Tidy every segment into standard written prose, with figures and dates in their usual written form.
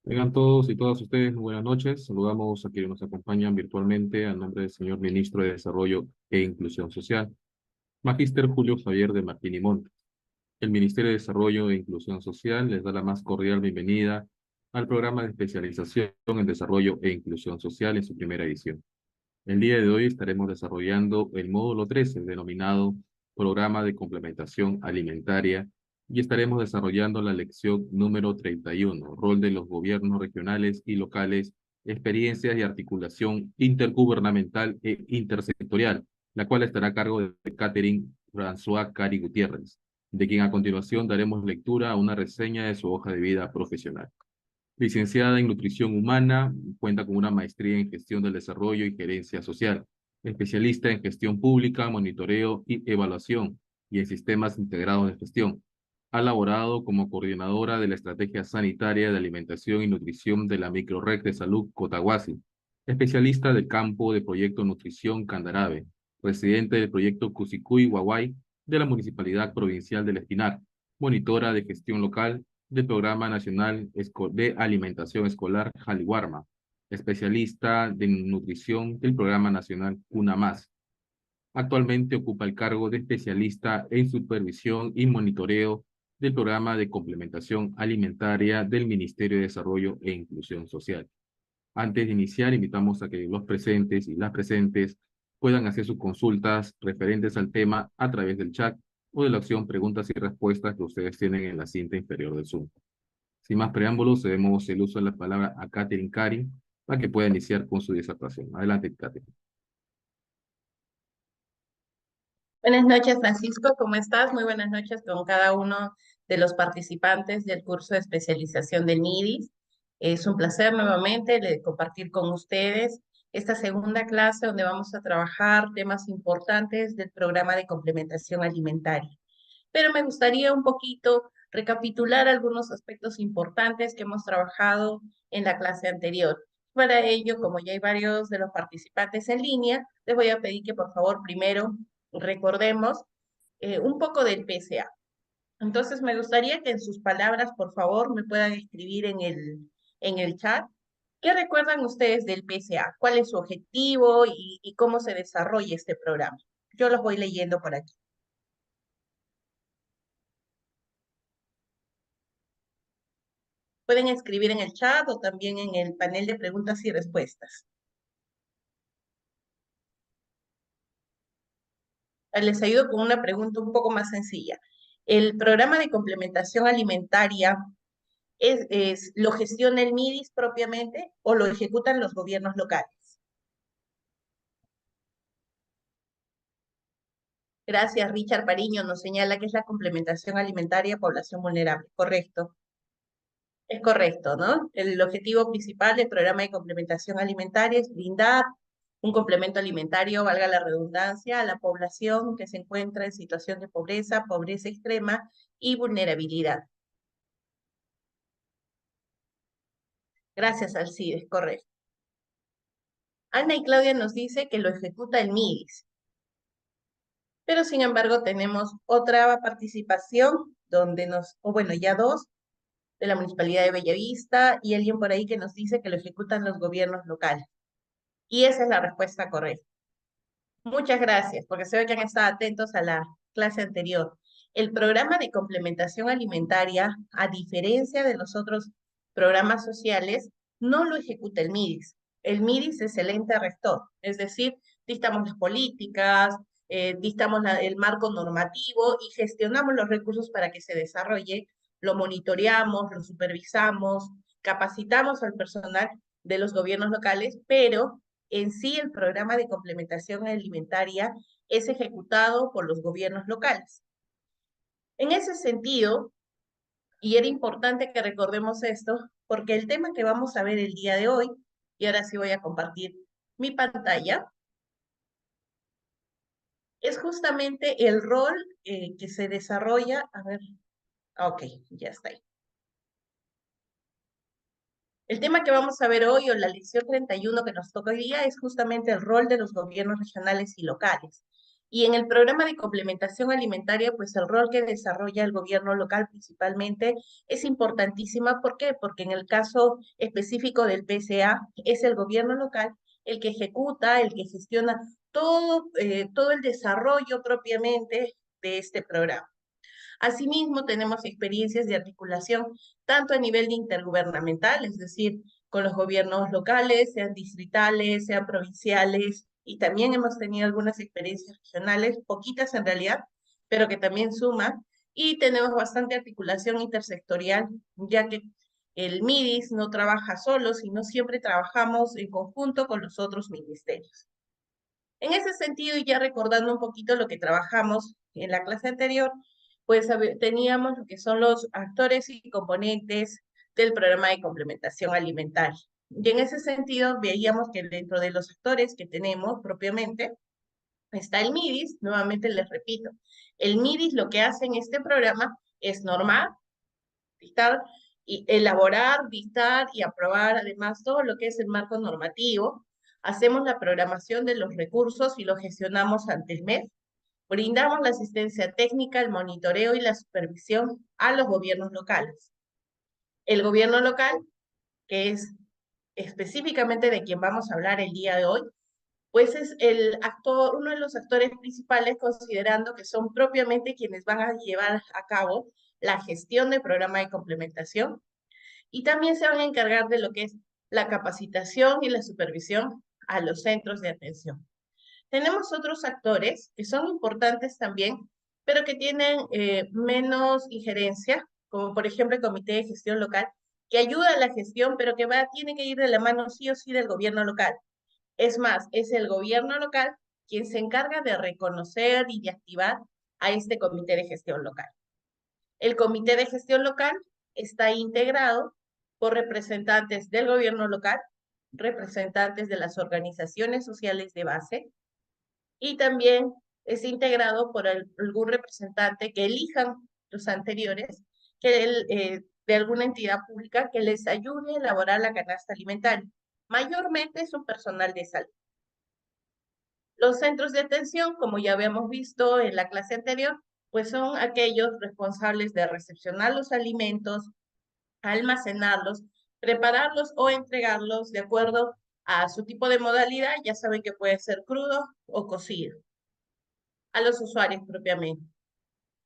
Vengan todos y todas ustedes, muy buenas noches. Saludamos a quienes nos acompañan virtualmente a nombre del señor Ministro de Desarrollo e Inclusión Social, Magíster Julio Javier de Martín y Montes. El Ministerio de Desarrollo e Inclusión Social les da la más cordial bienvenida al programa de especialización en Desarrollo e Inclusión Social en su primera edición. El día de hoy estaremos desarrollando el módulo 13, denominado Programa de Complementación Alimentaria, y estaremos desarrollando la lección número 31, Rol de los Gobiernos Regionales y Locales, Experiencias y Articulación Intergubernamental e Intersectorial, la cual estará a cargo de Catherine François Cari Gutiérrez, de quien a continuación daremos lectura a una reseña de su hoja de vida profesional. Licenciada en Nutrición Humana, cuenta con una maestría en Gestión del Desarrollo y Gerencia Social, especialista en Gestión Pública, Monitoreo y Evaluación y en Sistemas Integrados de Gestión. Ha laborado como coordinadora de la Estrategia Sanitaria de Alimentación y Nutrición de la Microred de Salud Cotahuasi, especialista del campo de Proyecto Nutrición Candarave, presidente del Proyecto Cusicuy Huaguay de la Municipalidad Provincial del Espinar, monitora de gestión local del Programa Nacional de Alimentación Escolar Jaliwarma, especialista de nutrición del Programa Nacional Una Más. Actualmente ocupa el cargo de especialista en supervisión y monitoreo del Programa de Complementación Alimentaria del Ministerio de Desarrollo e Inclusión Social. Antes de iniciar, invitamos a que los presentes y las presentes puedan hacer sus consultas referentes al tema a través del chat o de la opción preguntas y respuestas que ustedes tienen en la cinta inferior del Zoom. Sin más preámbulos, cedemos el uso de la palabra a Catherine Cari para que pueda iniciar con su disertación. Adelante, Catherine. Buenas noches, Francisco, ¿cómo estás? Muy buenas noches con cada uno de los participantes del curso de especialización del MIDIS. Es un placer nuevamente compartir con ustedes esta segunda clase donde vamos a trabajar temas importantes del programa de complementación alimentaria. Pero me gustaría un poquito recapitular algunos aspectos importantes que hemos trabajado en la clase anterior. Para ello, como ya hay varios de los participantes en línea, les voy a pedir que por favor primero recordemos un poco del PSA. Entonces, me gustaría que en sus palabras, por favor, me puedan escribir en el chat. ¿Qué recuerdan ustedes del PSA? ¿Cuál es su objetivo y cómo se desarrolla este programa? Yo los voy leyendo por aquí. Pueden escribir en el chat o también en el panel de preguntas y respuestas. Les ayudo con una pregunta un poco más sencilla. ¿El programa de complementación alimentaria lo gestiona el MIDIS propiamente o lo ejecutan los gobiernos locales? Gracias, Richard Pariño nos señala que es la complementación alimentaria a población vulnerable. Correcto. Es correcto, ¿no? El objetivo principal del programa de complementación alimentaria es brindar un complemento alimentario, valga la redundancia, a la población que se encuentra en situación de pobreza, pobreza extrema y vulnerabilidad. Gracias, Alcides, correcto. Ana y Claudia nos dice que lo ejecuta el MIDIS, pero sin embargo tenemos otra participación donde o bueno, ya dos, de la Municipalidad de Bellavista y alguien por ahí que nos dice que lo ejecutan los gobiernos locales. Y esa es la respuesta correcta. Muchas gracias, porque se ve que han estado atentos a la clase anterior. El programa de complementación alimentaria, a diferencia de los otros programas sociales, no lo ejecuta el MIDIS. El MIDIS es el ente rector, es decir, dictamos las políticas, dictamos el marco normativo y gestionamos los recursos para que se desarrolle, lo monitoreamos, lo supervisamos, capacitamos al personal de los gobiernos locales, pero en sí el programa de complementación alimentaria es ejecutado por los gobiernos locales. En ese sentido, y era importante que recordemos esto, porque el tema que vamos a ver el día de hoy, y ahora sí voy a compartir mi pantalla, es justamente el rol que se desarrolla, a ver, ok, ya está ahí. El tema que vamos a ver hoy, o la lección 31 que nos toca hoy día, es justamente el rol de los gobiernos regionales y locales. Y en el programa de complementación alimentaria, pues el rol que desarrolla el gobierno local principalmente es importantísima. ¿Por qué? Porque en el caso específico del PCA, es el gobierno local el que ejecuta, el que gestiona todo el desarrollo propiamente de este programa. Asimismo, tenemos experiencias de articulación tanto a nivel de intergubernamental, es decir, con los gobiernos locales, sean distritales, sean provinciales, y también hemos tenido algunas experiencias regionales, poquitas en realidad, pero que también suman, y tenemos bastante articulación intersectorial, ya que el MIDIS no trabaja solo, sino siempre trabajamos en conjunto con los otros ministerios. En ese sentido, y ya recordando un poquito lo que trabajamos en la clase anterior, pues teníamos lo que son los actores y componentes del programa de complementación alimentaria. Y en ese sentido, veíamos que dentro de los actores que tenemos propiamente, está el MIDIS. Nuevamente les repito, el MIDIS lo que hace en este programa es normar, dictar, y elaborar, dictar y aprobar además todo lo que es el marco normativo. Hacemos la programación de los recursos y lo gestionamos ante el MEF. Brindamos la asistencia técnica, el monitoreo y la supervisión a los gobiernos locales. El gobierno local, que es específicamente de quien vamos a hablar el día de hoy, pues es el actor, uno de los actores principales, considerando que son propiamente quienes van a llevar a cabo la gestión del programa de complementación, y también se van a encargar de lo que es la capacitación y la supervisión a los centros de atención. Tenemos otros actores que son importantes también, pero que tienen menos injerencia, como por ejemplo el Comité de Gestión Local, que ayuda a la gestión, pero que tiene que ir de la mano sí o sí del gobierno local. Es más, es el gobierno local quien se encarga de reconocer y de activar a este Comité de Gestión Local. El Comité de Gestión Local está integrado por representantes del gobierno local, representantes de las organizaciones sociales de base, y también es integrado por algún representante que elijan los anteriores, de alguna entidad pública que les ayude a elaborar la canasta alimentaria. Mayormente es un personal de salud. Los centros de atención, como ya habíamos visto en la clase anterior, pues son aquellos responsables de recepcionar los alimentos, almacenarlos, prepararlos o entregarlos de acuerdo a su tipo de modalidad. Ya saben que puede ser crudo o cocido, a los usuarios propiamente.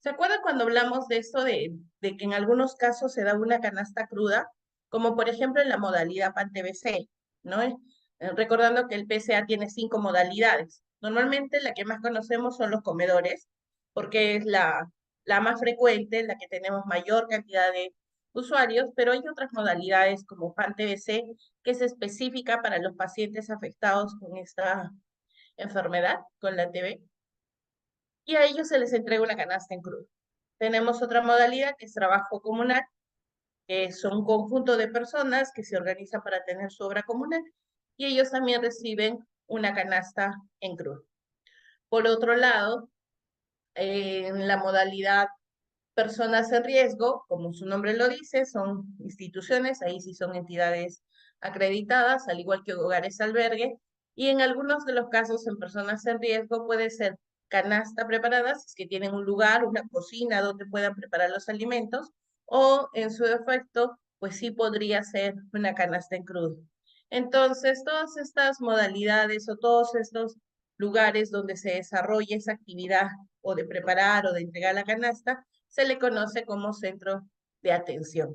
¿Se acuerdan cuando hablamos de esto de que en algunos casos se da una canasta cruda? Como por ejemplo en la modalidad PAN-TBC, ¿no? Recordando que el PCA tiene 5 modalidades. Normalmente la que más conocemos son los comedores, porque es la más frecuente, la que tenemos mayor cantidad de usuarios, pero hay otras modalidades como PAN-TBC, que es específica para los pacientes afectados con esta enfermedad, con la TB, y a ellos se les entrega una canasta en crudo. Tenemos otra modalidad que es trabajo comunal, que son un conjunto de personas que se organizan para tener su obra comunal, y ellos también reciben una canasta en crudo. Por otro lado, en la modalidad personas en riesgo, como su nombre lo dice, son instituciones, ahí sí son entidades acreditadas, al igual que hogares albergue, y en algunos de los casos en personas en riesgo puede ser canasta preparada, si es que tienen un lugar, una cocina donde puedan preparar los alimentos, o en su defecto, pues sí podría ser una canasta en crudo. Entonces, todas estas modalidades o todos estos lugares donde se desarrolla esa actividad o de preparar o de entregar la canasta, se le conoce como centro de atención.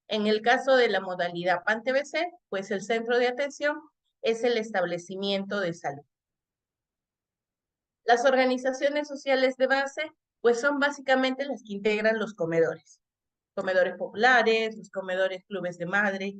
En el caso de la modalidad PAN-TBC, pues el centro de atención es el establecimiento de salud. Las organizaciones sociales de base, pues son básicamente las que integran los comedores populares, los comedores clubes de madre.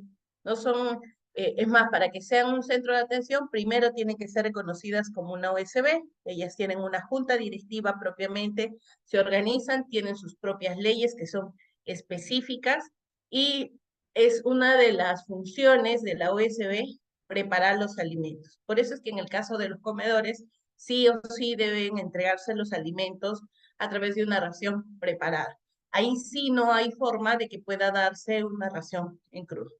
No son, es más, para que sean un centro de atención, primero tienen que ser reconocidas como una OSB. Ellas tienen una junta directiva propiamente, se organizan, tienen sus propias leyes que son específicas, y es una de las funciones de la OSB preparar los alimentos. Por eso es que en el caso de los comedores, sí o sí deben entregarse los alimentos a través de una ración preparada. Ahí sí no hay forma de que pueda darse una ración en crudo.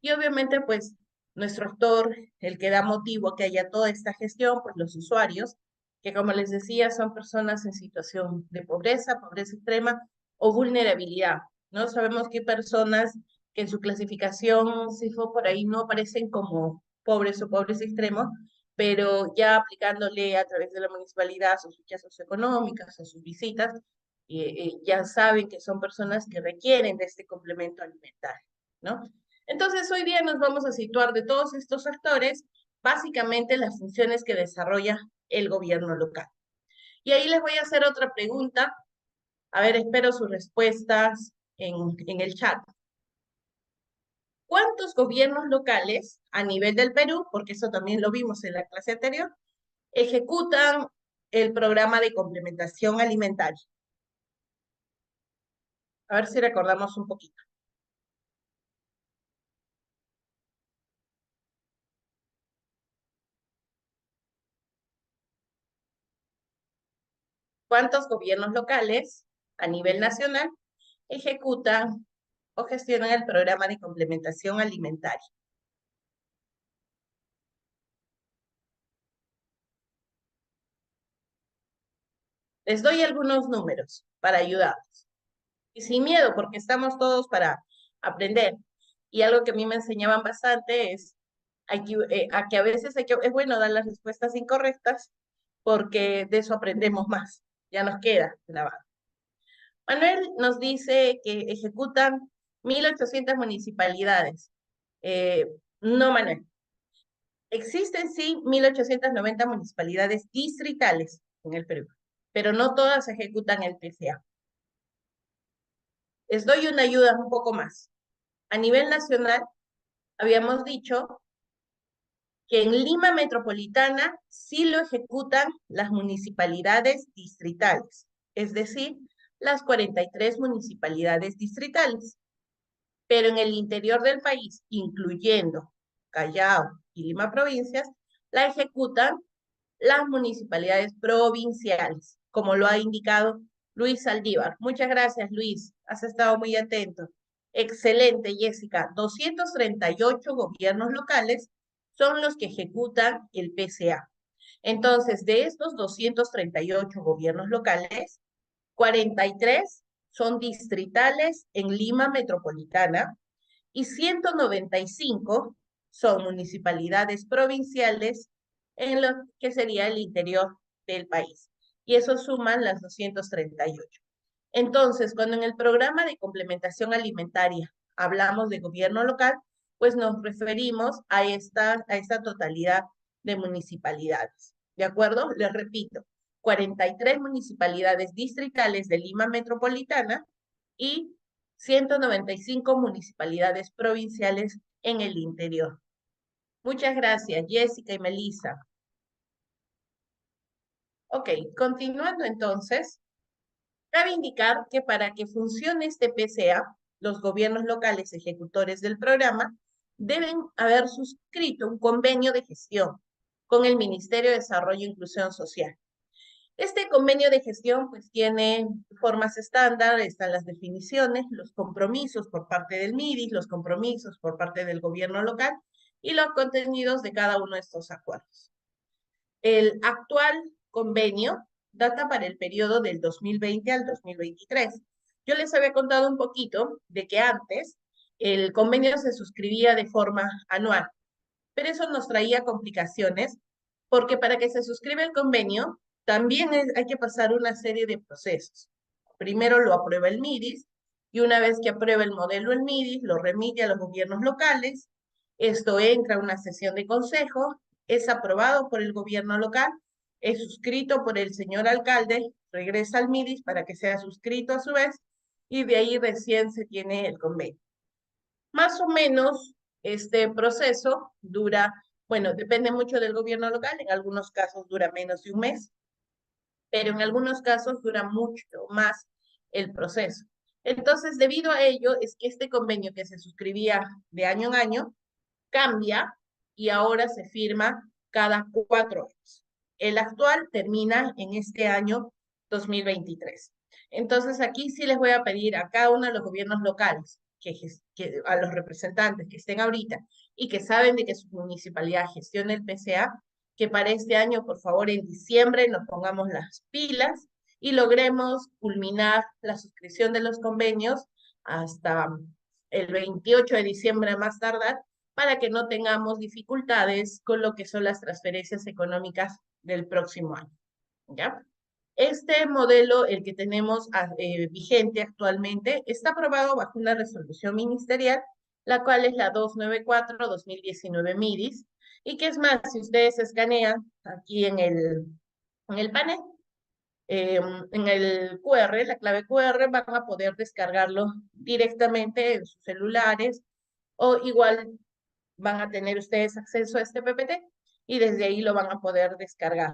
Y obviamente, pues, nuestro actor, el que da motivo a que haya toda esta gestión, pues los usuarios, que como les decía, son personas en situación de pobreza, pobreza extrema o vulnerabilidad, ¿no? Sabemos que hay personas que en su clasificación, si fue por ahí, no aparecen como pobres o pobres extremos, pero ya aplicándole a través de la municipalidad sus fichas socioeconómicas o sus visitas, ya saben que son personas que requieren de este complemento alimentario, ¿no? Entonces, hoy día nos vamos a situar de todos estos actores, básicamente las funciones que desarrolla el gobierno local. Y ahí les voy a hacer otra pregunta. A ver, espero sus respuestas en el chat. ¿Cuántos gobiernos locales a nivel del Perú, porque eso también lo vimos en la clase anterior, ejecutan el programa de complementación alimentaria? A ver si recordamos un poquito. ¿Cuántos gobiernos locales a nivel nacional ejecutan o gestionan el programa de complementación alimentaria? Les doy algunos números para ayudarlos. Y sin miedo, porque estamos todos para aprender. Y algo que a mí me enseñaban bastante es a que a veces es bueno dar las respuestas incorrectas porque de eso aprendemos más. Ya nos queda grabado. Manuel nos dice que ejecutan 1.800 municipalidades. Eh, no, Manuel. Existen sí 1.890 municipalidades distritales en el Perú, pero no todas ejecutan el PCA. Les doy una ayuda un poco más. A nivel nacional, habíamos dicho que en Lima Metropolitana sí lo ejecutan las municipalidades distritales, es decir, las 43 municipalidades distritales. Pero en el interior del país, incluyendo Callao y Lima provincias, la ejecutan las municipalidades provinciales, como lo ha indicado Luis Saldívar. Muchas gracias, Luis. Has estado muy atento. Excelente, Jessica. 238 gobiernos locales son los que ejecutan el PCA. Entonces, de estos 238 gobiernos locales, 43 son distritales en Lima Metropolitana y 195 son municipalidades provinciales en lo que sería el interior del país. Y eso suman las 238. Entonces, cuando en el programa de complementación alimentaria hablamos de gobierno local, pues nos referimos a esta totalidad de municipalidades. ¿De acuerdo? Les repito, 43 municipalidades distritales de Lima Metropolitana y 195 municipalidades provinciales en el interior. Muchas gracias, Jessica y Melissa. Ok, continuando entonces, cabe indicar que para que funcione este PCA, los gobiernos locales ejecutores del programa deben haber suscrito un convenio de gestión con el Ministerio de Desarrollo e Inclusión Social. Este convenio de gestión pues tiene formas estándar, están las definiciones, los compromisos por parte del MIDIS, los compromisos por parte del gobierno local y los contenidos de cada uno de estos acuerdos. El actual convenio data para el periodo del 2020 al 2023. Yo les había contado un poquito de que antes el convenio se suscribía de forma anual, pero eso nos traía complicaciones porque para que se suscriba el convenio también hay que pasar una serie de procesos. Primero lo aprueba el MIDIS y una vez que aprueba el modelo el MIDIS, lo remite a los gobiernos locales. Esto entra a una sesión de consejo, es aprobado por el gobierno local, es suscrito por el señor alcalde, regresa al MIDIS para que sea suscrito a su vez y de ahí recién se tiene el convenio. Más o menos este proceso dura, bueno, depende mucho del gobierno local, en algunos casos dura menos de un mes, pero en algunos casos dura mucho más el proceso. Entonces, debido a ello, es que este convenio que se suscribía de año en año cambia y ahora se firma cada 4 años. El actual termina en este año 2023. Entonces, aquí sí les voy a pedir a cada uno de los gobiernos locales, a los representantes que estén ahorita y que saben de que su municipalidad gestiona el PCA, que para este año, por favor, en diciembre nos pongamos las pilas y logremos culminar la suscripción de los convenios hasta el 28 de diciembre a más tardar, para que no tengamos dificultades con lo que son las transferencias económicas del próximo año. ¿Ya? Este modelo, el que tenemos vigente actualmente, está aprobado bajo una resolución ministerial, la cual es la 294-2019 MIDIS, y que es más, si ustedes escanean aquí en el panel, en el QR, la clave QR, van a poder descargarlo directamente en sus celulares, o igual van a tener ustedes acceso a este PPT y desde ahí lo van a poder descargar.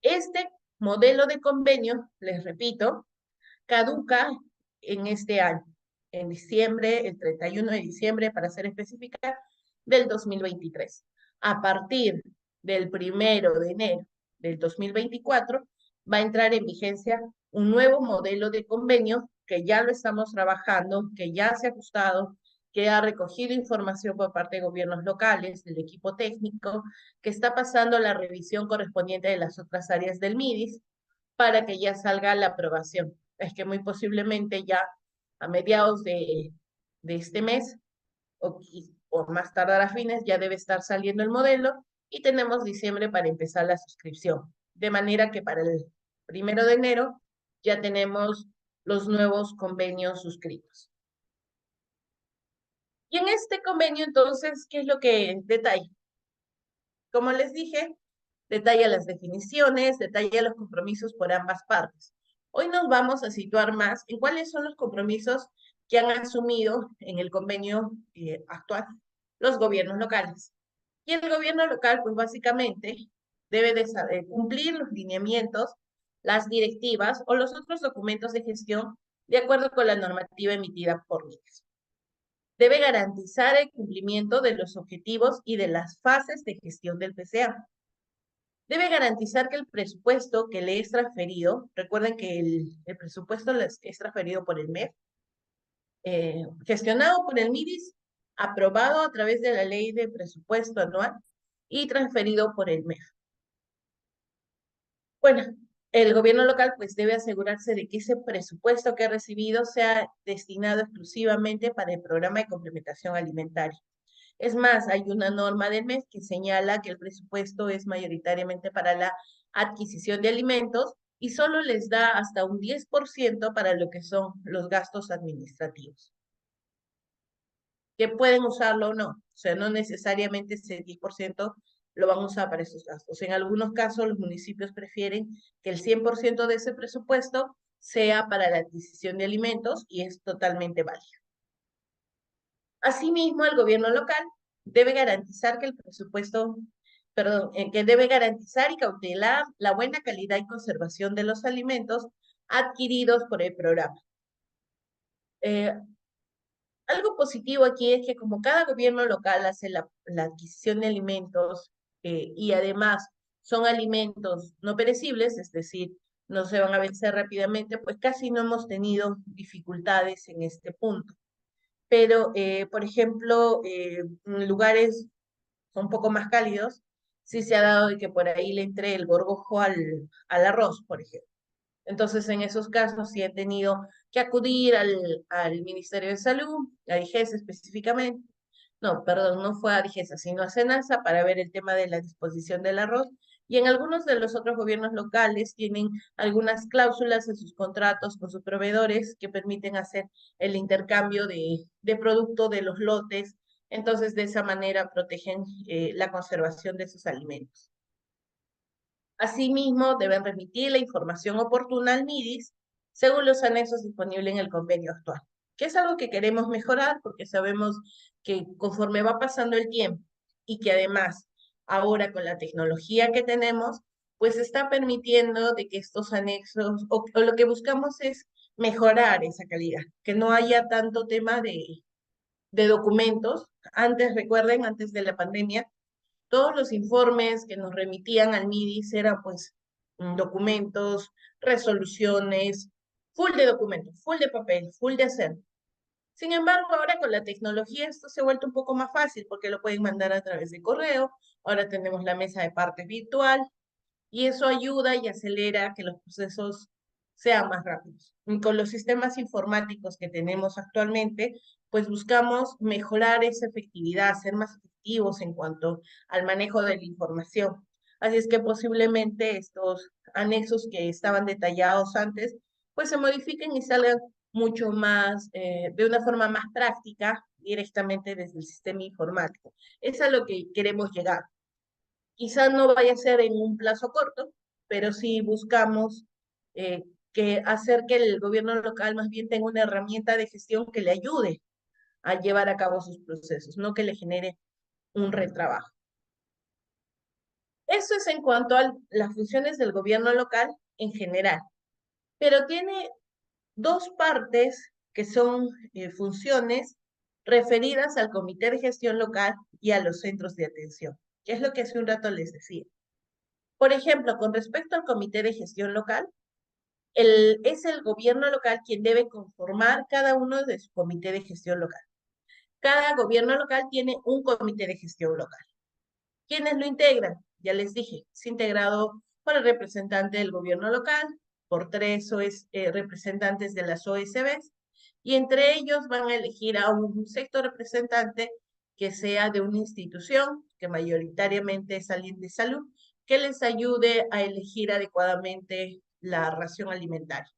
Este modelo de convenio, les repito, caduca en este año, en diciembre, el 31 de diciembre, para ser específica, del 2023. A partir del 1 de enero del 2024, va a entrar en vigencia un nuevo modelo de convenio que ya lo estamos trabajando, que ya se ha ajustado, que ha recogido información por parte de gobiernos locales, del equipo técnico, que está pasando la revisión correspondiente de las otras áreas del MIDIS para que ya salga la aprobación. Es que muy posiblemente ya a mediados de este mes o más tardar a fines ya debe estar saliendo el modelo y tenemos diciembre para empezar la suscripción. De manera que para el 1 de enero ya tenemos los nuevos convenios suscritos. Y en este convenio, entonces, ¿qué es lo que detalla? Como les dije, detalla las definiciones, detalla los compromisos por ambas partes. Hoy nos vamos a situar más en cuáles son los compromisos que han asumido en el convenio actual los gobiernos locales. Y el gobierno local, pues básicamente, debe de cumplir los lineamientos, las directivas o los otros documentos de gestión de acuerdo con la normativa emitida por MIDES. Debe garantizar el cumplimiento de los objetivos y de las fases de gestión del PCA. Debe garantizar que el presupuesto que le es transferido, recuerden que el presupuesto les es transferido por el MEF, gestionado por el MIDIS, aprobado a través de la ley de presupuesto anual y transferido por el MEF. Bueno, el gobierno local pues debe asegurarse de que ese presupuesto que ha recibido sea destinado exclusivamente para el programa de complementación alimentaria. Es más, hay una norma del MEF que señala que el presupuesto es mayoritariamente para la adquisición de alimentos y solo les da hasta un 10% para lo que son los gastos administrativos, que pueden usarlo o no. O sea, no necesariamente ese 10% lo van a usar para esos gastos. En algunos casos, los municipios prefieren que el 100% de ese presupuesto sea para la adquisición de alimentos y es totalmente válido. Asimismo, el gobierno local debe garantizar que el presupuesto, que debe garantizar y cautelar la buena calidad y conservación de los alimentos adquiridos por el programa. Algo positivo aquí es que como cada gobierno local hace la adquisición de alimentos y además son alimentos no perecibles, es decir, no se van a vencer rápidamente, pues casi no hemos tenido dificultades en este punto. Pero, por ejemplo, en lugares un poco más cálidos, sí se ha dado de que por ahí le entre el gorgojo al arroz, por ejemplo. Entonces, en esos casos sí he tenido que acudir al Ministerio de Salud, a DIGESA específicamente. No, perdón, no fue a DIGESA, sino a SENASA para ver el tema de la disposición del arroz. Y en algunos de los otros gobiernos locales tienen algunas cláusulas en sus contratos con sus proveedores que permiten hacer el intercambio de producto de los lotes. Entonces, de esa manera protegen la conservación de sus alimentos. Asimismo, deben remitir la información oportuna al MIDIS según los anexos disponibles en el convenio actual, que es algo que queremos mejorar porque sabemos que conforme va pasando el tiempo y que además ahora con la tecnología que tenemos, pues está permitiendo de que estos anexos, o lo que buscamos es mejorar esa calidad, que no haya tanto tema de documentos. Antes, recuerden, antes de la pandemia, todos los informes que nos remitían al MIDIS eran pues documentos, resoluciones, full de documentos, full de papel, full de hacer. Sin embargo, ahora con la tecnología esto se ha vuelto un poco más fácil porque lo pueden mandar a través de correo, ahora tenemos la mesa de partes virtual, y eso ayuda y acelera que los procesos sean más rápidos. Y con los sistemas informáticos que tenemos actualmente, pues buscamos mejorar esa efectividad, ser más efectivos en cuanto al manejo de la información. Así es que posiblemente estos anexos que estaban detallados antes, pues se modifiquen y salgan mucho más, de una forma más práctica, directamente desde el sistema informático. Es a lo que queremos llegar. Quizás no vaya a ser en un plazo corto, pero sí buscamos que hacer que el gobierno local más bien tenga una herramienta de gestión que le ayude a llevar a cabo sus procesos, no que le genere un retrabajo. Eso es en cuanto a las funciones del gobierno local en general, pero tiene dos partes que son funciones referidas al comité de gestión local y a los centros de atención, que es lo que hace un rato les decía. Por ejemplo, con respecto al comité de gestión local, es el gobierno local quien debe conformar cada uno de su comité de gestión local. Cada gobierno local tiene un comité de gestión local. ¿Quiénes lo integran? Ya les dije, es integrado por el representante del gobierno local, por tres representantes de las OSBs, y entre ellos van a elegir a un sexto representante que sea de una institución, que mayoritariamente es alguien de salud, que les ayude a elegir adecuadamente la ración alimentaria.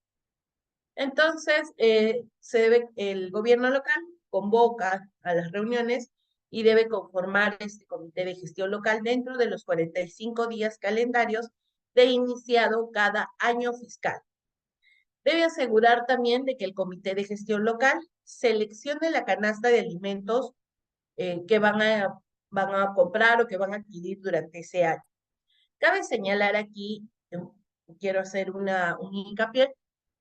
Entonces, el gobierno local convoca a las reuniones y debe conformar este comité de gestión local dentro de los 45 días calendarios de iniciado cada año fiscal. Debe asegurar también de que el comité de gestión local seleccione la canasta de alimentos que van a comprar o que van a adquirir durante ese año. Cabe señalar aquí, quiero hacer un hincapié,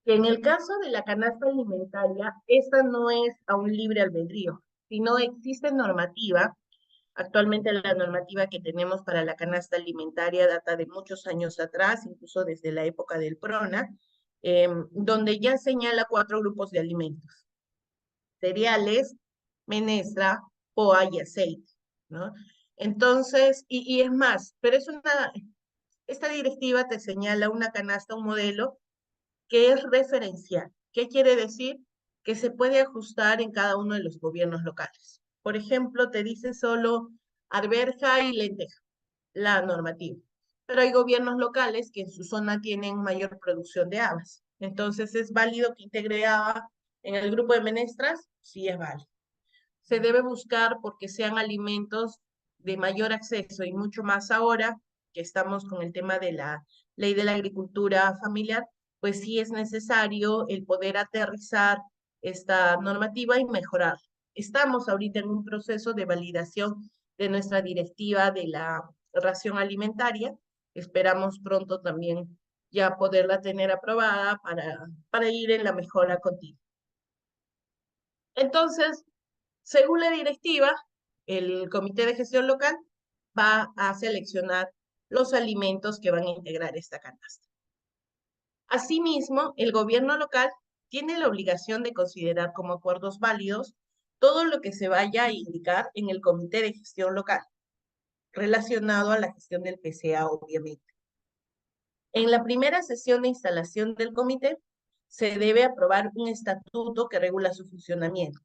que en el caso de la canasta alimentaria, esta no es a un libre albedrío, sino existe normativa. Actualmente la normativa que tenemos para la canasta alimentaria data de muchos años atrás, incluso desde la época del PRONA, donde ya señala 4 grupos de alimentos: cereales, menestra, poa y aceite, ¿no? Entonces, y es más, pero esta directiva te señala una canasta, un modelo que es referencial. ¿Qué quiere decir? Que se puede ajustar en cada uno de los gobiernos locales. Por ejemplo, te dice solo arveja y lenteja, la normativa. Pero hay gobiernos locales que en su zona tienen mayor producción de habas. Entonces, ¿es válido que integre haba en el grupo de menestras? Sí, es válido. Se debe buscar porque sean alimentos de mayor acceso y mucho más ahora que estamos con el tema de la ley de la agricultura familiar, pues sí es necesario el poder aterrizar esta normativa y mejorar. Estamos ahorita en un proceso de validación de nuestra directiva de la ración alimentaria. Esperamos pronto también ya poderla tener aprobada para ir en la mejora continua. Entonces, según la directiva, el comité de gestión local va a seleccionar los alimentos que van a integrar esta canasta. Asimismo, el gobierno local tiene la obligación de considerar como acuerdos válidos todo lo que se vaya a indicar en el comité de gestión local, relacionado a la gestión del PCA, obviamente. En la primera sesión de instalación del comité, se debe aprobar un estatuto que regula su funcionamiento.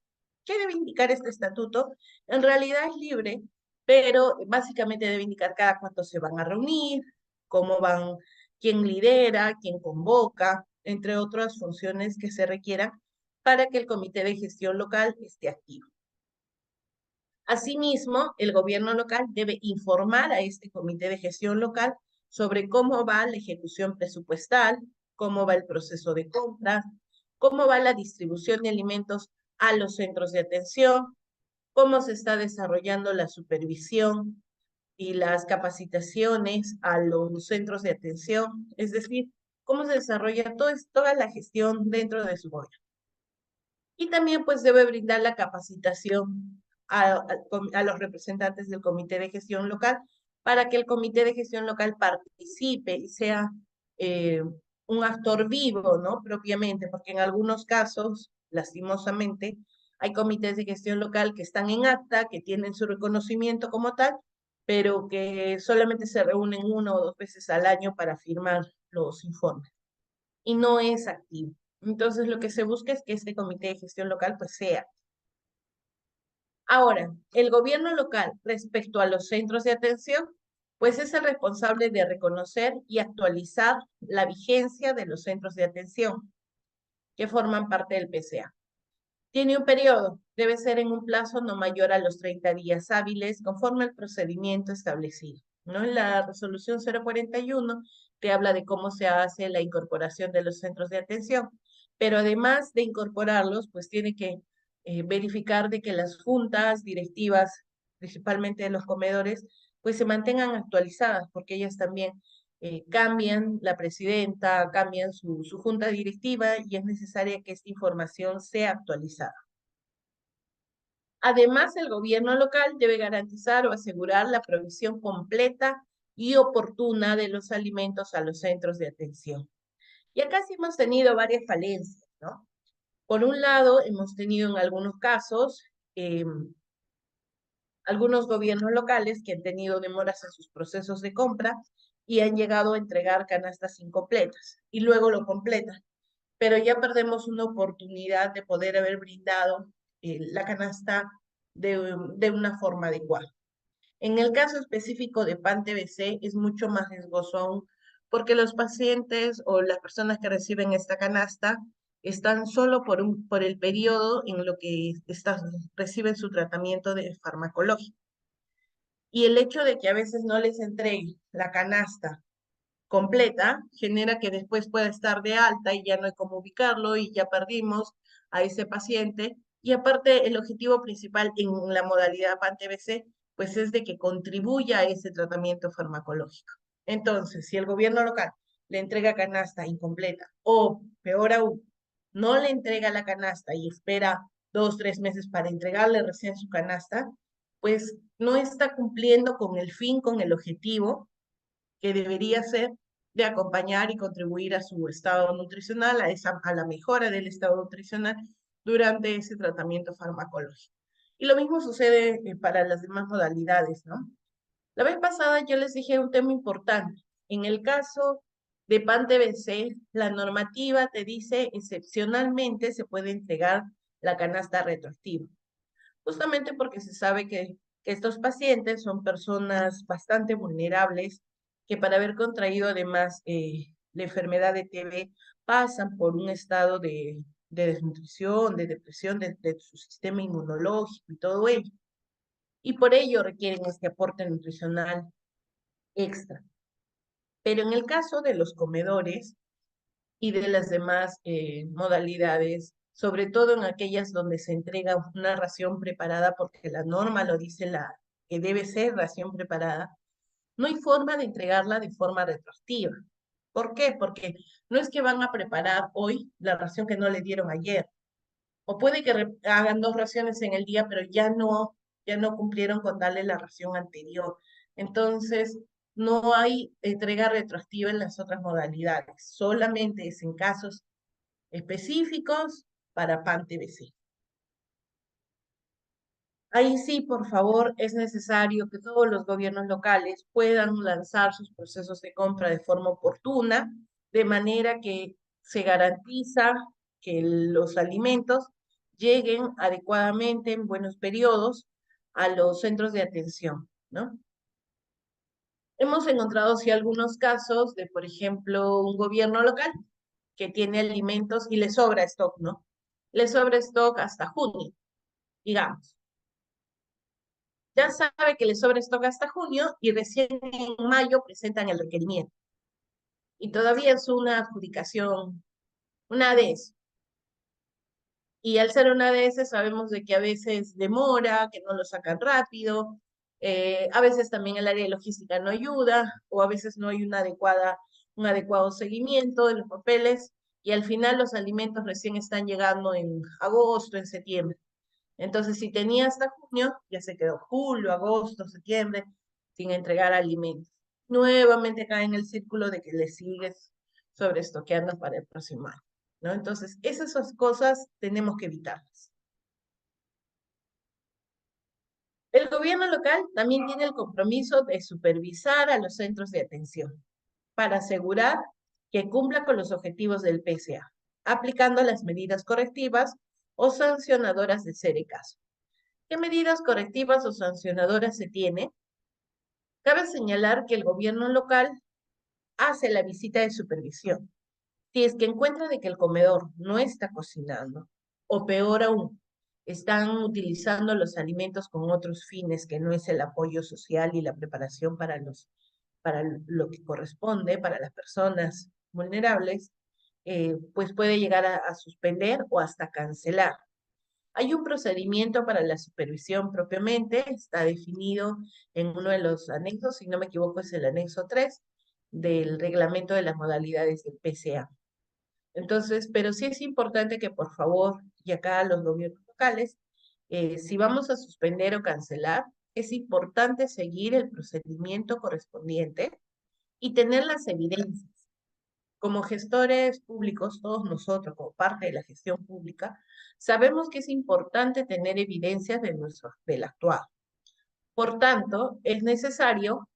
¿Qué debe indicar este estatuto? En realidad es libre, pero básicamente debe indicar cada cuánto se van a reunir, cómo van, quién lidera, quién convoca, entre otras funciones que se requieran para que el comité de gestión local esté activo. Asimismo, el gobierno local debe informar a este comité de gestión local sobre cómo va la ejecución presupuestal, cómo va el proceso de compra, cómo va la distribución de alimentos a los centros de atención, cómo se está desarrollando la supervisión y las capacitaciones a los centros de atención, es decir, cómo se desarrolla toda la gestión dentro de su gobierno. Y también pues debe brindar la capacitación a los representantes del comité de gestión local para que el comité de gestión local participe y sea un actor vivo, ¿no? Propiamente, porque en algunos casos, lastimosamente, hay comités de gestión local que están en acta, que tienen su reconocimiento como tal, pero que solamente se reúnen 1 o 2 veces al año para firmar los informes y no es activo. Entonces, lo que se busca es que este comité de gestión local pues sea. Ahora, el gobierno local respecto a los centros de atención, pues es el responsable de reconocer y actualizar la vigencia de los centros de atención que forman parte del PCA. Tiene un periodo, debe ser en un plazo no mayor a los 30 días hábiles, conforme al procedimiento establecido. ¿No? En la resolución 041 te habla de cómo se hace la incorporación de los centros de atención, pero además de incorporarlos, pues tiene que verificar de que las juntas directivas, principalmente de los comedores, pues se mantengan actualizadas, porque ellas también cambian la presidenta, cambian su junta directiva y es necesaria que esta información sea actualizada. Además, el gobierno local debe garantizar o asegurar la provisión completa y oportuna de los alimentos a los centros de atención. Y acá sí hemos tenido varias falencias, ¿no? Por un lado, hemos tenido en algunos casos algunos gobiernos locales que han tenido demoras en sus procesos de compra y han llegado a entregar canastas incompletas y luego lo completan. Pero ya perdemos una oportunidad de poder haber brindado la canasta de una forma adecuada. En el caso específico de PAN TBC es mucho más riesgoso aún porque los pacientes o las personas que reciben esta canasta están solo por el periodo en lo que reciben su tratamiento de farmacológico. Y el hecho de que a veces no les entregue la canasta completa genera que después pueda estar de alta y ya no hay cómo ubicarlo y ya perdimos a ese paciente. Y aparte, el objetivo principal en la modalidad PAN-TBC, pues es de que contribuya a ese tratamiento farmacológico. Entonces, si el gobierno local le entrega canasta incompleta o, peor aún, no le entrega la canasta y espera 2, 3 meses para entregarle recién su canasta, pues no está cumpliendo con el fin, con el objetivo que debería ser de acompañar y contribuir a su estado nutricional, a la mejora del estado nutricional durante ese tratamiento farmacológico. Y lo mismo sucede para las demás modalidades, ¿no? La vez pasada yo les dije un tema importante. En el caso de PAN-TBC, la normativa te dice excepcionalmente se puede entregar la canasta retroactiva, justamente porque se sabe que estos pacientes son personas bastante vulnerables que para haber contraído además la enfermedad de TB pasan por un estado de desnutrición, de depresión de su sistema inmunológico y todo ello. Y por ello requieren este aporte nutricional extra. Pero en el caso de los comedores y de las demás modalidades, sobre todo en aquellas donde se entrega una ración preparada, porque la norma lo dice que debe ser ración preparada, no hay forma de entregarla de forma retroactiva. ¿Por qué? Porque no es que van a preparar hoy la ración que no le dieron ayer, o puede que hagan 2 raciones en el día, pero ya no cumplieron con darle la ración anterior. Entonces, no hay entrega retroactiva en las otras modalidades, solamente es en casos específicos para PAN-TBC. Ahí sí, por favor, es necesario que todos los gobiernos locales puedan lanzar sus procesos de compra de forma oportuna, de manera que se garantiza que los alimentos lleguen adecuadamente en buenos periodos a los centros de atención, ¿no? Hemos encontrado sí algunos casos de, por ejemplo, un gobierno local que tiene alimentos y le sobra stock, ¿no? Le sobra stock hasta junio, digamos. Ya sabe que le sobra stock hasta junio y recién en mayo presentan el requerimiento. Y todavía es una adjudicación, una ADS. Y al ser una ADS sabemos de que a veces demora, que no lo sacan rápido, a veces también el área de logística no ayuda, o a veces no hay un adecuado seguimiento de los papeles, y al final los alimentos recién están llegando en agosto, en septiembre. Entonces, si tenía hasta junio, ya se quedó julio, agosto, septiembre, sin entregar alimentos. Nuevamente cae en el círculo de que le sigues sobreestoqueando para el próximo año, ¿no? Entonces, esas cosas tenemos que evitarlas. El gobierno local también tiene el compromiso de supervisar a los centros de atención para asegurar que cumpla con los objetivos del PSA, aplicando las medidas correctivas o sancionadoras de ser el caso. ¿Qué medidas correctivas o sancionadoras se tiene? Cabe señalar que el gobierno local hace la visita de supervisión. Si es que encuentra de que el comedor no está cocinando, o peor aún, están utilizando los alimentos con otros fines que no es el apoyo social y la preparación para lo que corresponde para las personas vulnerables, pues puede llegar a suspender o hasta cancelar. Hay un procedimiento para la supervisión propiamente, está definido en uno de los anexos, si no me equivoco es el anexo 3 del reglamento de las modalidades del PCA. Entonces, pero sí es importante que por favor, y acá los gobiernos locales, si vamos a suspender o cancelar, es importante seguir el procedimiento correspondiente y tener las evidencias. Como gestores públicos, todos nosotros, como parte de la gestión pública, sabemos que es importante tener evidencias del actuado. Por tanto, es necesario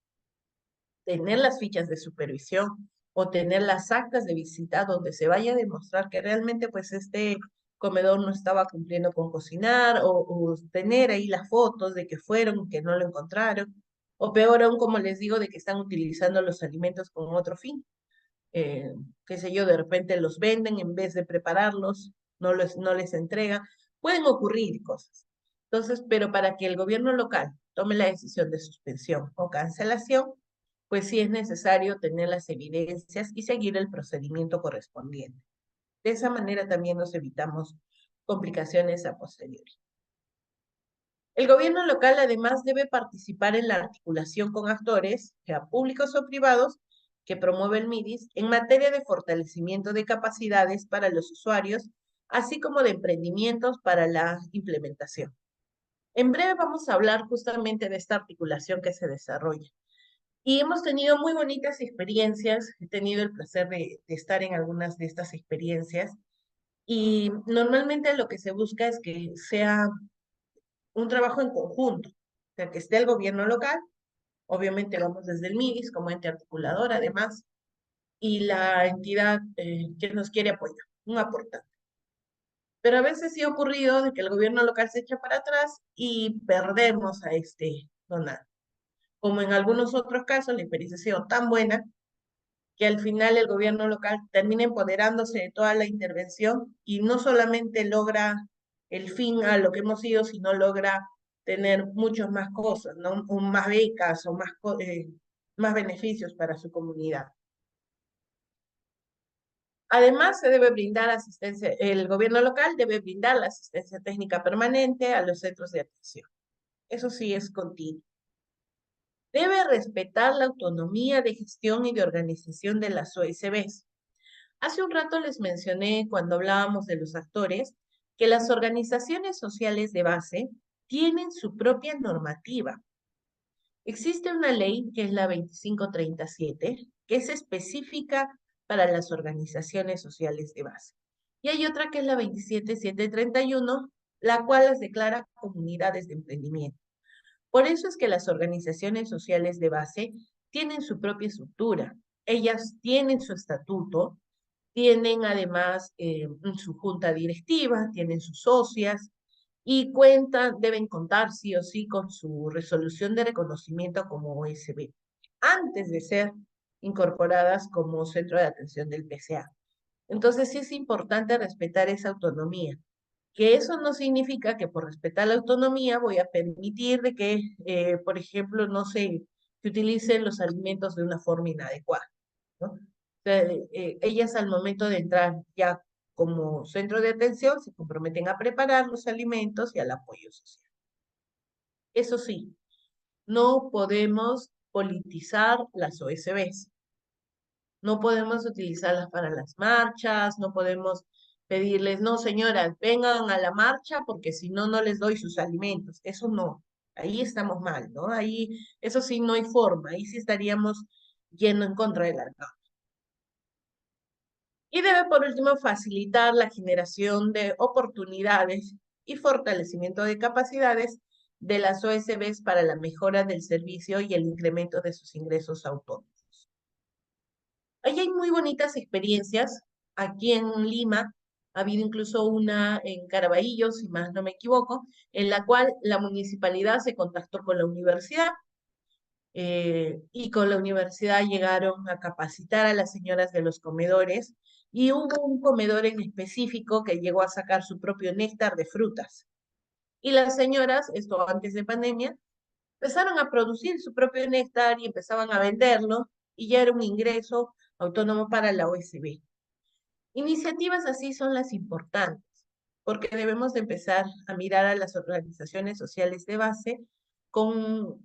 tener las fichas de supervisión o tener las actas de visita donde se vaya a demostrar que realmente pues este comedor no estaba cumpliendo con cocinar o tener ahí las fotos de que fueron, que no lo encontraron, o peor aún, como les digo, de que están utilizando los alimentos con otro fin. Qué sé yo, de repente los venden en vez de prepararlos, no les entregan. Pueden ocurrir cosas. Entonces, pero para que el gobierno local tome la decisión de suspensión o cancelación, pues sí es necesario tener las evidencias y seguir el procedimiento correspondiente. De esa manera también nos evitamos complicaciones a posteriori. El gobierno local además debe participar en la articulación con actores, sea públicos o privados, que promueve el MIDIS en materia de fortalecimiento de capacidades para los usuarios, así como de emprendimientos para la implementación. En breve vamos a hablar justamente de esta articulación que se desarrolla. Y hemos tenido muy bonitas experiencias, he tenido el placer de estar en algunas de estas experiencias y normalmente lo que se busca es que sea un trabajo en conjunto, o sea, que esté el gobierno local, obviamente vamos desde el MIDIS como ente articulador además, y la entidad que nos quiere apoyar, un aportante. Pero a veces sí ha ocurrido de que el gobierno local se echa para atrás y perdemos a este donante. Como en algunos otros casos, la experiencia ha sido tan buena que al final el gobierno local termina empoderándose de toda la intervención y no solamente logra el fin a lo que hemos ido, sino logra tener muchas más cosas, ¿no? O más becas o más beneficios para su comunidad. Además, se debe brindar asistencia, el gobierno local debe brindar la asistencia técnica permanente a los centros de atención. Eso sí es continuo. Debe respetar la autonomía de gestión y de organización de las OSBs. Hace un rato les mencioné cuando hablábamos de los actores que las organizaciones sociales de base tienen su propia normativa. Existe una ley que es la 2537, que es específica para las organizaciones sociales de base. Y hay otra que es la 27731, la cual las declara comunidades de emprendimiento. Por eso es que las organizaciones sociales de base tienen su propia estructura. Ellas tienen su estatuto, tienen además su junta directiva, tienen sus socias y deben contar sí o sí con su resolución de reconocimiento como OSB, antes de ser incorporadas como centro de atención del PCA. Entonces sí es importante respetar esa autonomía, que eso no significa que por respetar la autonomía voy a permitir de que, por ejemplo, no sé, que utilicen los alimentos de una forma inadecuada, ¿no? O sea, ellas al momento de entrar ya como centro de atención se comprometen a preparar los alimentos y al apoyo social. Eso sí, no podemos politizar las OSBs. No podemos utilizarlas para las marchas, no podemos pedirles, no señoras, vengan a la marcha porque si no, no les doy sus alimentos. Eso no, ahí estamos mal, ¿no? Ahí, eso sí, no hay forma, ahí sí estaríamos yendo en contra de la norma. Y debe, por último, facilitar la generación de oportunidades y fortalecimiento de capacidades de las OSBs para la mejora del servicio y el incremento de sus ingresos autónomos. Ahí hay muy bonitas experiencias. Aquí en Lima ha habido incluso una en Caraballo, si más no me equivoco, en la cual la municipalidad se contactó con la universidad y con la universidad llegaron a capacitar a las señoras de los comedores y hubo un comedor en específico que llegó a sacar su propio néctar de frutas. Y las señoras, esto antes de pandemia, empezaron a producir su propio néctar y empezaban a venderlo y ya era un ingreso autónomo para la OSB. Iniciativas así son las importantes, porque debemos de empezar a mirar a las organizaciones sociales de base con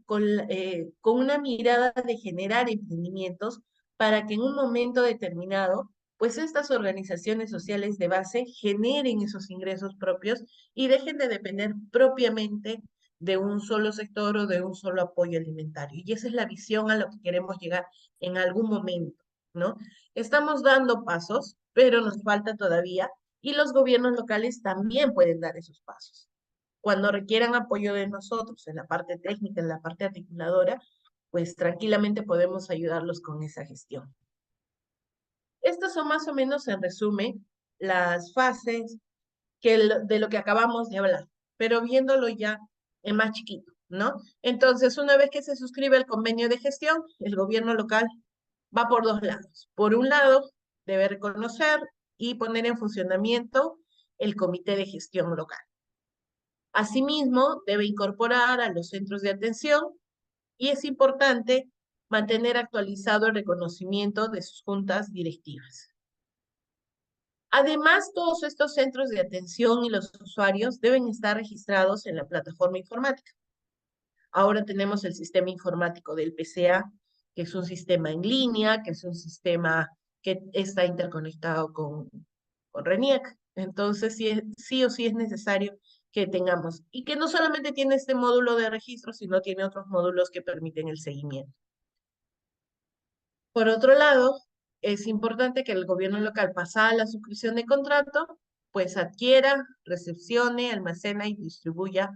una mirada de generar emprendimientos para que en un momento determinado, pues estas organizaciones sociales de base generen esos ingresos propios y dejen de depender propiamente de un solo sector o de un solo apoyo alimentario. Y esa es la visión a la que queremos llegar en algún momento, ¿no? Estamos dando pasos, pero nos falta todavía, y los gobiernos locales también pueden dar esos pasos. Cuando requieran apoyo de nosotros en la parte técnica, en la parte articuladora, pues tranquilamente podemos ayudarlos con esa gestión. Estas son más o menos, en resumen, las fases de lo que acabamos de hablar, pero viéndolo ya en más chiquito, ¿no? Entonces, una vez que se suscribe el convenio de gestión, el gobierno local va por dos lados. Por un lado, debe reconocer y poner en funcionamiento el comité de gestión local. Asimismo, debe incorporar a los centros de atención y es importante mantener actualizado el reconocimiento de sus juntas directivas. Además, todos estos centros de atención y los usuarios deben estar registrados en la plataforma informática. Ahora tenemos el sistema informático del PCA, que es un sistema en línea, que es un sistema que está interconectado con RENIEC. Entonces, sí o sí es necesario que tengamos, y que no solamente tiene este módulo de registro, sino tiene otros módulos que permiten el seguimiento. Por otro lado, es importante que el gobierno local, pasada la suscripción de contrato, pues adquiera, recepcione, almacena y distribuya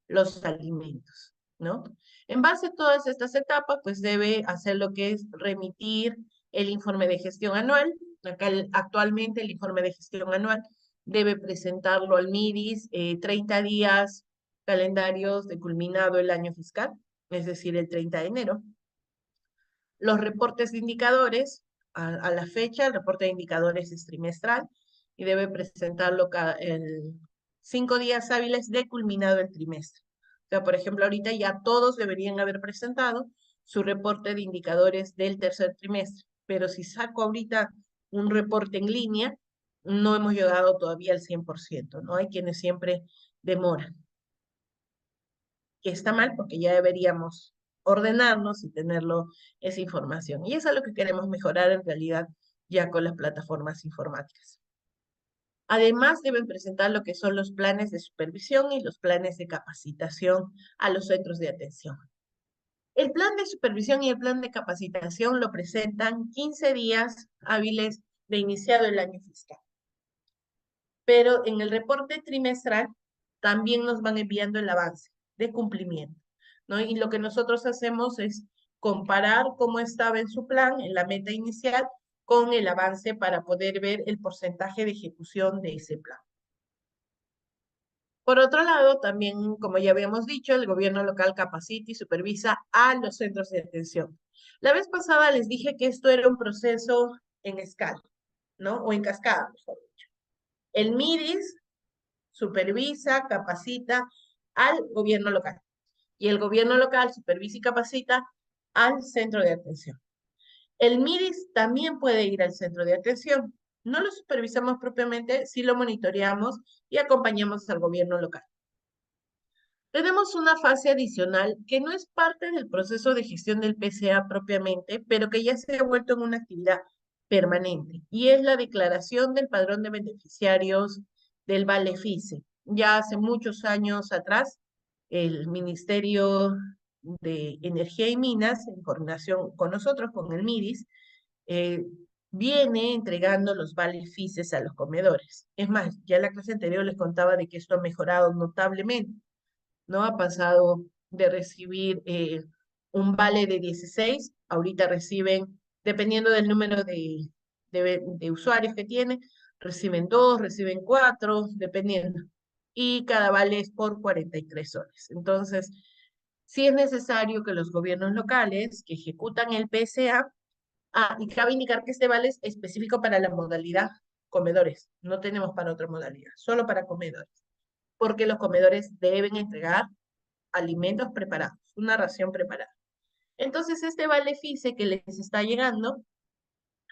los alimentos, ¿no? En base a todas estas etapas, pues debe hacer lo que es remitir el informe de gestión anual. Acá actualmente el informe de gestión anual debe presentarlo al MIDIS 30 días calendarios de culminado el año fiscal, es decir, el 30 de enero. Los reportes de indicadores, a la fecha, el reporte de indicadores es trimestral y debe presentarlo en 5 días hábiles de culminado el trimestre. O sea, por ejemplo, ahorita ya todos deberían haber presentado su reporte de indicadores del tercer trimestre, pero si saco ahorita un reporte en línea, no hemos llegado todavía al 100%, ¿no? Hay quienes siempre demoran, que está mal porque ya deberíamos ordenarnos y tenerlo esa información. Y eso es lo que queremos mejorar en realidad ya con las plataformas informáticas. Además, deben presentar lo que son los planes de supervisión y los planes de capacitación a los centros de atención. El plan de supervisión y el plan de capacitación lo presentan 15 días hábiles de iniciado el año fiscal. Pero en el reporte trimestral también nos van enviando el avance de cumplimiento, ¿no? Y lo que nosotros hacemos es comparar cómo estaba en su plan, en la meta inicial, con el avance para poder ver el porcentaje de ejecución de ese plan. Por otro lado, también, como ya habíamos dicho, el gobierno local capacita y supervisa a los centros de atención. La vez pasada les dije que esto era un proceso en escala, ¿no? O en cascada, mejor dicho. El MIDIS supervisa, capacita al gobierno local. Y el gobierno local supervisa y capacita al centro de atención. El MIDIS también puede ir al centro de atención. No lo supervisamos propiamente, sí lo monitoreamos y acompañamos al gobierno local. Tenemos una fase adicional que no es parte del proceso de gestión del PCA propiamente, pero que ya se ha vuelto en una actividad permanente, y es la declaración del padrón de beneficiarios del Vale-FICE. Ya hace muchos años atrás, el Ministerio de Energía y Minas, en coordinación con nosotros, con el MIDIS, eh, viene entregando los Vale-FICES a los comedores. Es más, ya en la clase anterior les contaba de que esto ha mejorado notablemente. ¿no? Ha pasado de recibir un vale de 16, ahorita reciben, dependiendo del número de usuarios que tiene, reciben 2, reciben 4, dependiendo. Y cada vale es por 43 soles. Entonces, sí es necesario que los gobiernos locales que ejecutan el PSA, y cabe indicar que este vale es específico para la modalidad comedores, no tenemos para otra modalidad, solo para comedores, porque los comedores deben entregar alimentos preparados, una ración preparada. Entonces, este vale FICE que les está llegando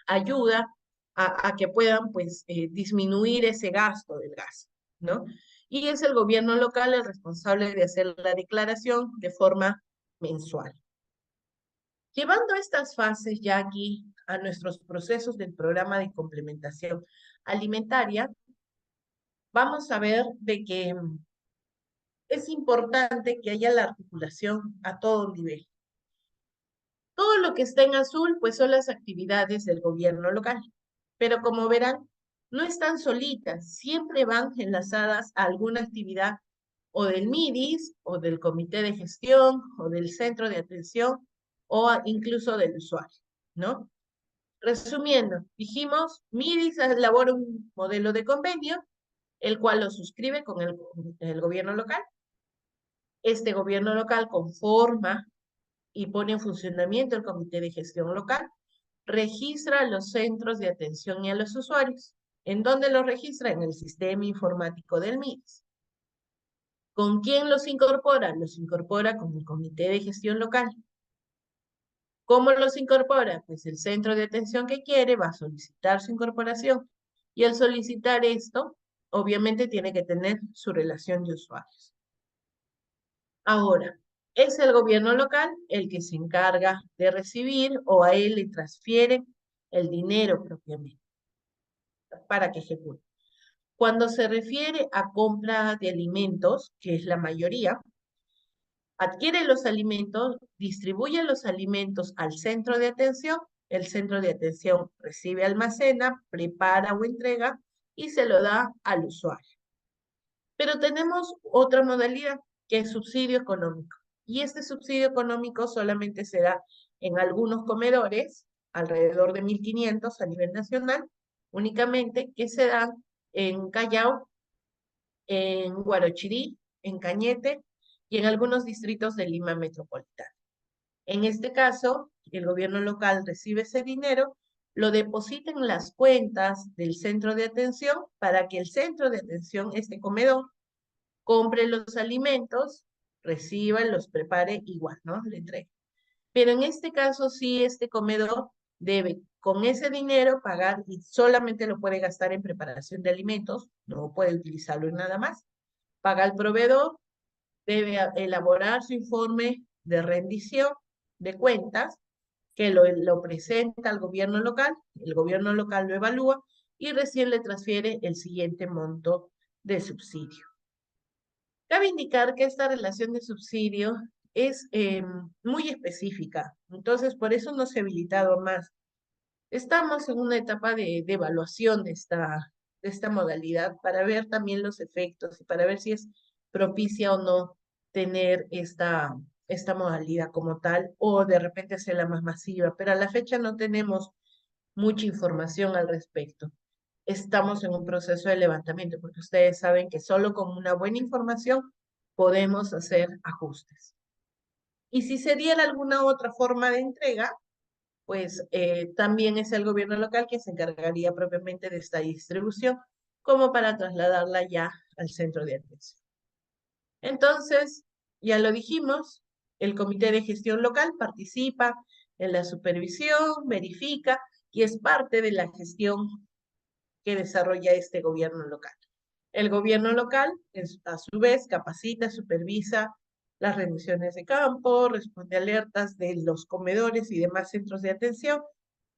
ayuda a que puedan, pues, disminuir ese gasto del gas, ¿no? Y es el gobierno local el responsable de hacer la declaración de forma mensual. Llevando estas fases ya aquí a nuestros procesos del programa de complementación alimentaria, vamos a ver de que es importante que haya la articulación a todo nivel. Todo lo que está en azul, pues son las actividades del gobierno local. Pero como verán, no están solitas, siempre van enlazadas a alguna actividad o del MIDIS, o del comité de gestión, o del centro de atención, o incluso del usuario, ¿no? Resumiendo, dijimos, MIDIS elabora un modelo de convenio, el cual lo suscribe con el gobierno local. Este gobierno local conforma y pone en funcionamiento el comité de gestión local, registra a los centros de atención y a los usuarios. ¿En dónde los registra? En el sistema informático del MIDIS. ¿Con quién los incorpora? Los incorpora con el comité de gestión local. ¿Cómo los incorpora? Pues el centro de atención que quiere va a solicitar su incorporación y al solicitar esto, obviamente tiene que tener su relación de usuarios. Ahora, es el gobierno local el que se encarga de recibir o a él le transfieren el dinero propiamente para que ejecute. Cuando se refiere a compra de alimentos, que es la mayoría, adquiere los alimentos, distribuye los alimentos al centro de atención, el centro de atención recibe, almacena, prepara o entrega y se lo da al usuario. Pero tenemos otra modalidad, que es subsidio económico. Y este subsidio económico solamente se da en algunos comedores, alrededor de 1.500 a nivel nacional, únicamente, que se dan en Callao, en Guarochirí, en Cañete y en algunos distritos de Lima Metropolitana. En este caso, el gobierno local recibe ese dinero, lo deposita en las cuentas del centro de atención para que el centro de atención, este comedor, compre los alimentos, reciba, los prepare igual, ¿no? Le entregue. Pero en este caso sí, este comedor debe con ese dinero pagar y solamente lo puede gastar en preparación de alimentos, no puede utilizarlo en nada más. Paga al proveedor, debe elaborar su informe de rendición de cuentas, que lo presenta al gobierno local, el gobierno local lo evalúa y recién le transfiere el siguiente monto de subsidio. Cabe indicar que esta relación de subsidio es muy específica, entonces por eso no se ha habilitado más. Estamos en una etapa de evaluación de esta modalidad para ver también los efectos y para ver si es propicia o no tener esta modalidad como tal o de repente hacerla más masiva, pero a la fecha no tenemos mucha información al respecto. Estamos en un proceso de levantamiento porque ustedes saben que solo con una buena información podemos hacer ajustes. Y si se diera alguna otra forma de entrega, pues también es el gobierno local quien se encargaría propiamente de esta distribución, como para trasladarla ya al centro de atención. Entonces, ya lo dijimos, el comité de gestión local participa en la supervisión, verifica y es parte de la gestión que desarrolla este gobierno local. El gobierno local, a su vez, capacita, supervisa las rendiciones de campo, responde alertas de los comedores y demás centros de atención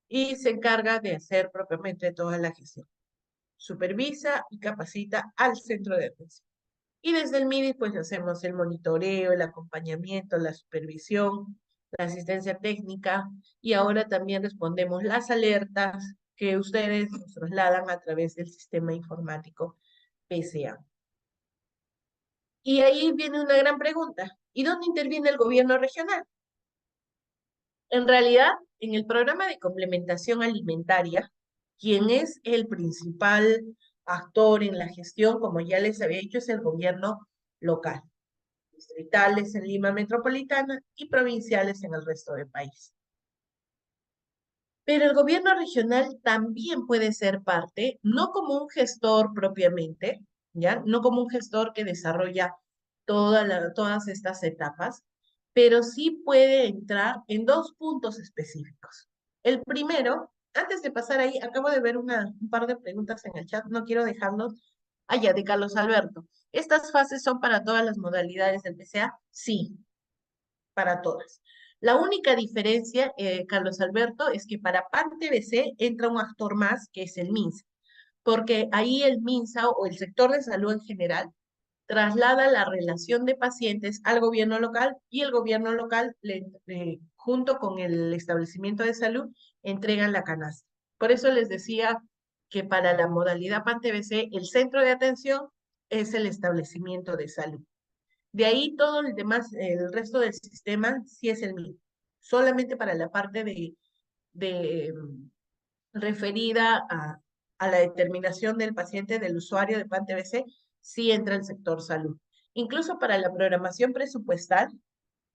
y se encarga de hacer propiamente toda la gestión. Supervisa y capacita al centro de atención. Y desde el MIDI pues hacemos el monitoreo, el acompañamiento, la supervisión, la asistencia técnica y ahora también respondemos las alertas que ustedes nos trasladan a través del sistema informático PSA. Y ahí viene una gran pregunta. ¿Y dónde interviene el gobierno regional? En realidad, en el programa de complementación alimentaria, quien es el principal actor en la gestión, como ya les había dicho, es el gobierno local, distritales en Lima Metropolitana y provinciales en el resto del país. Pero el gobierno regional también puede ser parte, no como un gestor propiamente, ¿ya? No como un gestor que desarrolla todas estas etapas, pero sí puede entrar en dos puntos específicos. El primero, antes de pasar ahí, acabo de ver un par de preguntas en el chat, no quiero dejarlos allá de Carlos Alberto. ¿Estas fases son para todas las modalidades del PCA? Sí, para todas. La única diferencia, Carlos Alberto, es que para PAN-TBC entra un actor más, que es el MINSA, porque ahí el MINSA o el sector de salud en general traslada la relación de pacientes al gobierno local y el gobierno local, junto con el establecimiento de salud, entregan la canasta. Por eso les decía que para la modalidad PAN-TBC, el centro de atención es el establecimiento de salud. De ahí todo el demás, el resto del sistema sí es el mismo. Solamente para la parte de referida a la determinación del paciente, del usuario de PAN-TBC, sí entra el sector salud. Incluso para la programación presupuestal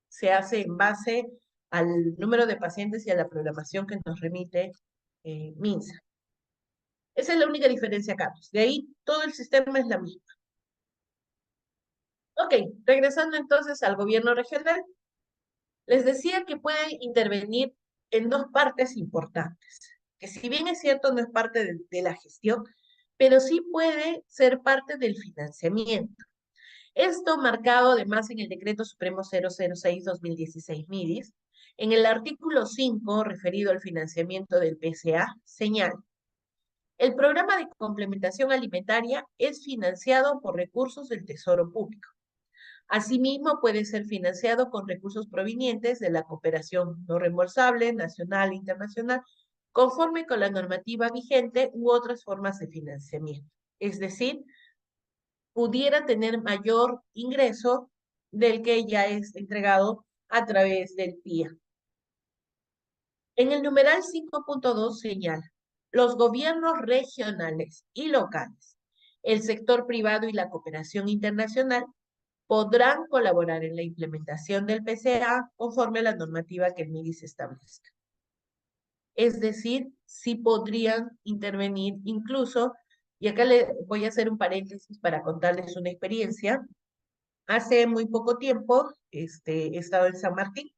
se hace en base al número de pacientes y a la programación que nos remite MINSA. Esa es la única diferencia, Carlos. De ahí todo el sistema es la misma. Ok, regresando entonces al gobierno regional. Les decía que puede intervenir en dos partes importantes, que si bien es cierto no es parte de la gestión, pero sí puede ser parte del financiamiento. Esto marcado además en el Decreto Supremo 006-2016 MIDIS, en el artículo 5 referido al financiamiento del PCA, señala: el programa de complementación alimentaria es financiado por recursos del Tesoro Público. Asimismo, puede ser financiado con recursos provenientes de la cooperación no reembolsable, nacional e internacional, conforme con la normativa vigente u otras formas de financiamiento. Es decir, pudiera tener mayor ingreso del que ya es entregado a través del PIA. En el numeral 5.2 señala: los gobiernos regionales y locales, el sector privado y la cooperación internacional podrán colaborar en la implementación del PCA conforme a la normativa que el MIDIS establezca. Es decir, sí podrían intervenir incluso, y acá le voy a hacer un paréntesis para contarles una experiencia. Hace muy poco tiempo he estado en San Martín,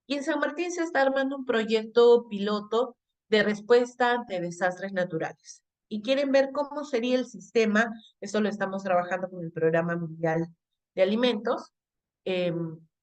y en San Martín se está armando un proyecto piloto de respuesta ante desastres naturales. Y quieren ver cómo sería el sistema, eso lo estamos trabajando con el Programa Mundial de Alimentos, eh,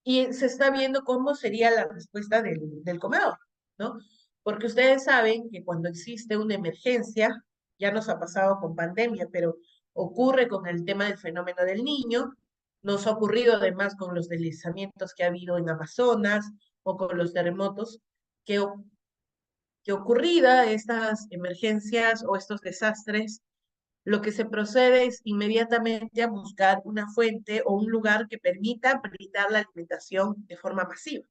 y se está viendo cómo sería la respuesta del comedor, ¿no? Porque ustedes saben que cuando existe una emergencia, ya nos ha pasado con pandemia, pero ocurre con el tema del fenómeno del niño, nos ha ocurrido además con los deslizamientos que ha habido en Amazonas o con los terremotos, que, que ocurrida estas emergencias o estos desastres, lo que se procede es inmediatamente a buscar una fuente o un lugar que permita brindar la alimentación de forma masiva.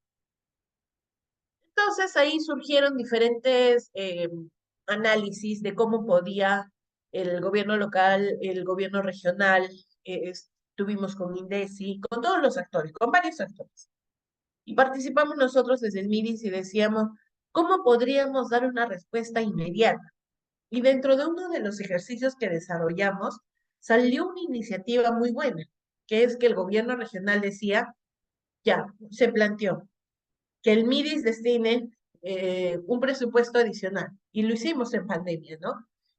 Entonces ahí surgieron diferentes análisis de cómo podía el gobierno local, el gobierno regional, estuvimos con INDECI, con todos los actores, con varios actores. Y participamos nosotros desde el MIDIS y decíamos, ¿cómo podríamos dar una respuesta inmediata? Y dentro de uno de los ejercicios que desarrollamos, salió una iniciativa muy buena, que es que el gobierno regional decía, ya, se planteó que el MIDIS destine un presupuesto adicional. Y lo hicimos en pandemia, ¿no?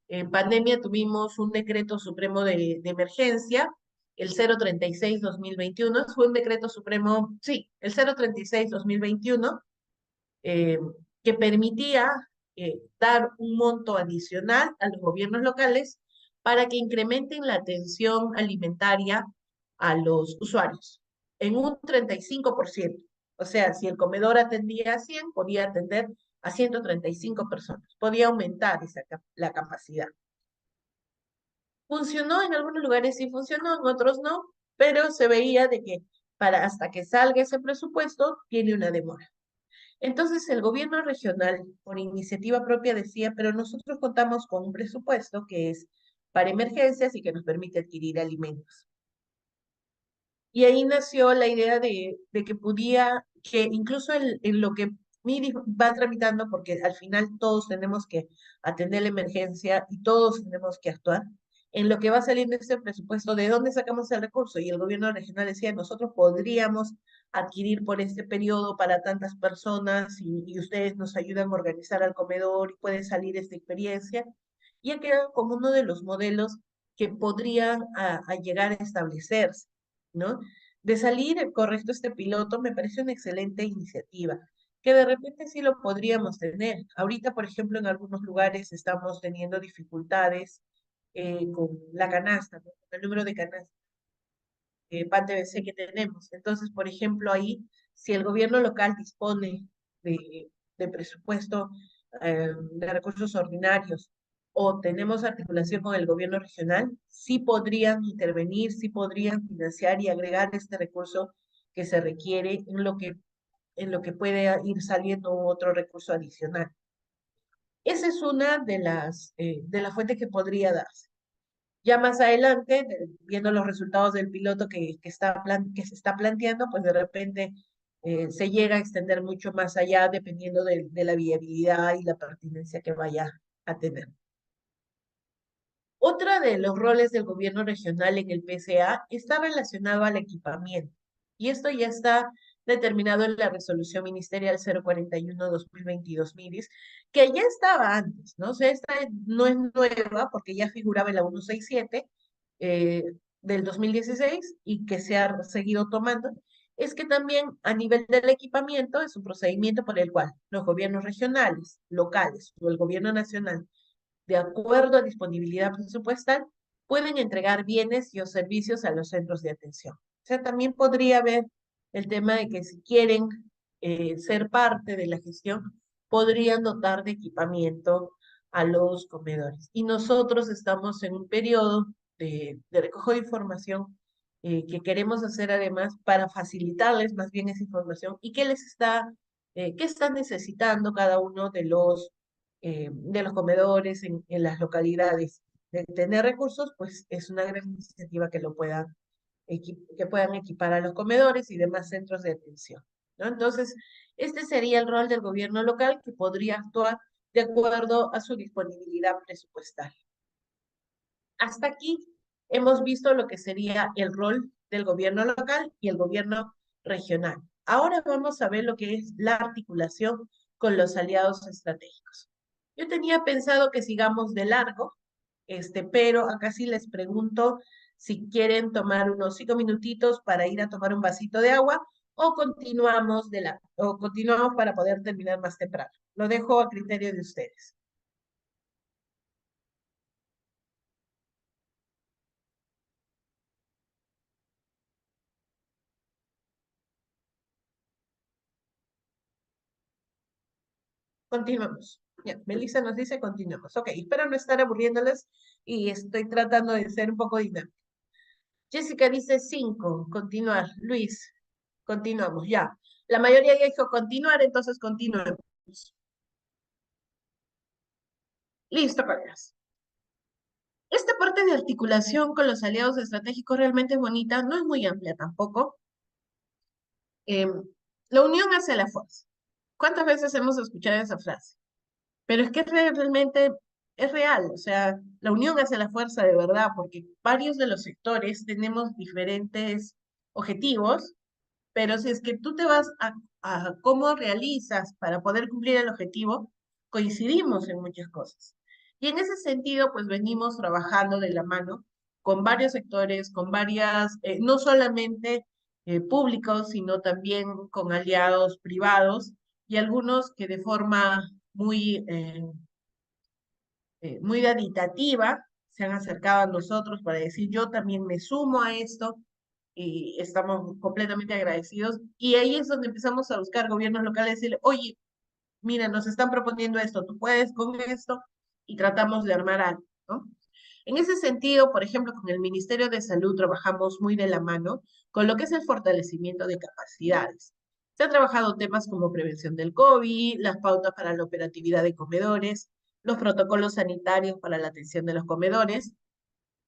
En pandemia tuvimos un decreto supremo de emergencia, el 036-2021, fue un decreto supremo, sí, el 036-2021, eh, que permitía dar un monto adicional a los gobiernos locales para que incrementen la atención alimentaria a los usuarios en un 35%. O sea, si el comedor atendía a 100, podía atender a 135 personas. Podía aumentar la capacidad. Funcionó en algunos lugares, sí funcionó, en otros no. pero se veía de que hasta que salga ese presupuesto tiene una demora. Entonces el gobierno regional, por iniciativa propia, decía, pero nosotros contamos con un presupuesto que es para emergencias y que nos permite adquirir alimentos. Y ahí nació la idea de que podía, que incluso en lo que MIDI va tramitando, porque al final todos tenemos que atender la emergencia y todos tenemos que actuar, en lo que va saliendo este presupuesto, ¿de dónde sacamos el recurso? Y el gobierno regional decía, nosotros podríamos adquirir por este periodo para tantas personas y ustedes nos ayudan a organizar al comedor y puede salir esta experiencia. Y ha quedado como uno de los modelos que podrían a llegar a establecerse, ¿no? De salir correcto este piloto, me parece una excelente iniciativa, que de repente sí lo podríamos tener. Ahorita, por ejemplo, en algunos lugares estamos teniendo dificultades con la canasta, ¿no? El número de canastas pan TBC que tenemos. Entonces, por ejemplo, ahí, si el gobierno local dispone de presupuesto de recursos ordinarios o tenemos articulación con el gobierno regional, sí podrían intervenir, sí podrían financiar y agregar este recurso que se requiere en lo que puede ir saliendo otro recurso adicional. Esa es una de las fuentes que podría darse. Ya más adelante, viendo los resultados del piloto que se está planteando, pues de repente se llega a extender mucho más allá dependiendo de la viabilidad y la pertinencia que vaya a tener. Otra de los roles del gobierno regional en el PCA está relacionado al equipamiento. Y esto ya está determinado en la resolución ministerial 041-2022 MIRIS, que ya estaba antes, ¿no? O sea, esta no es nueva porque ya figuraba en la 167 eh, del 2016 y que se ha seguido tomando. Es que también a nivel del equipamiento es un procedimiento por el cual los gobiernos regionales, locales o el gobierno nacional de acuerdo a disponibilidad presupuestal, pueden entregar bienes y o servicios a los centros de atención. O sea, también podría haber el tema de que si quieren ser parte de la gestión, podrían dotar de equipamiento a los comedores. Y nosotros estamos en un periodo de recojo de información que queremos hacer además para facilitarles más bien esa información y qué están necesitando cada uno de los comedores en las localidades. De tener recursos, pues es una gran iniciativa que que puedan equipar a los comedores y demás centros de atención, ¿no? Entonces, este sería el rol del gobierno local que podría actuar de acuerdo a su disponibilidad presupuestal. Hasta aquí hemos visto lo que sería el rol del gobierno local y el gobierno regional. Ahora vamos a ver lo que es la articulación con los aliados estratégicos. Yo tenía pensado que sigamos de largo, pero acá sí les pregunto si quieren tomar unos 5 minutitos para ir a tomar un vasito de agua o continuamos para poder terminar más temprano. Lo dejo a criterio de ustedes. Continuamos. Ya, Melissa nos dice continuamos. Ok, espero no estar aburriéndoles y estoy tratando de ser un poco dinámica. Jessica dice 5, continuar. Luis, continuamos, ya. La mayoría ya dijo continuar, entonces continuemos. Listo, colegas. Esta parte de articulación con los aliados estratégicos realmente es bonita, no es muy amplia tampoco. Em, la unión hace la fuerza. ¿Cuántas veces hemos escuchado esa frase? Pero es que realmente es real, o sea, la unión hace la fuerza de verdad, porque varios de los sectores tenemos diferentes objetivos, pero si es que tú te vas a cómo realizas para poder cumplir el objetivo, coincidimos en muchas cosas. Y en ese sentido, pues venimos trabajando de la mano con varios sectores, con varias, no solamente públicos, sino también con aliados privados y algunos que de forma muy daditativa se han acercado a nosotros para decir yo también me sumo a esto y estamos completamente agradecidos. Y ahí es donde empezamos a buscar gobiernos locales y decirle, oye, mira, nos están proponiendo esto, tú puedes con esto y tratamos de armar algo, ¿no? En ese sentido, por ejemplo, con el Ministerio de Salud trabajamos muy de la mano con lo que es el fortalecimiento de capacidades. Se han trabajado temas como prevención del COVID, las pautas para la operatividad de comedores, los protocolos sanitarios para la atención de los comedores.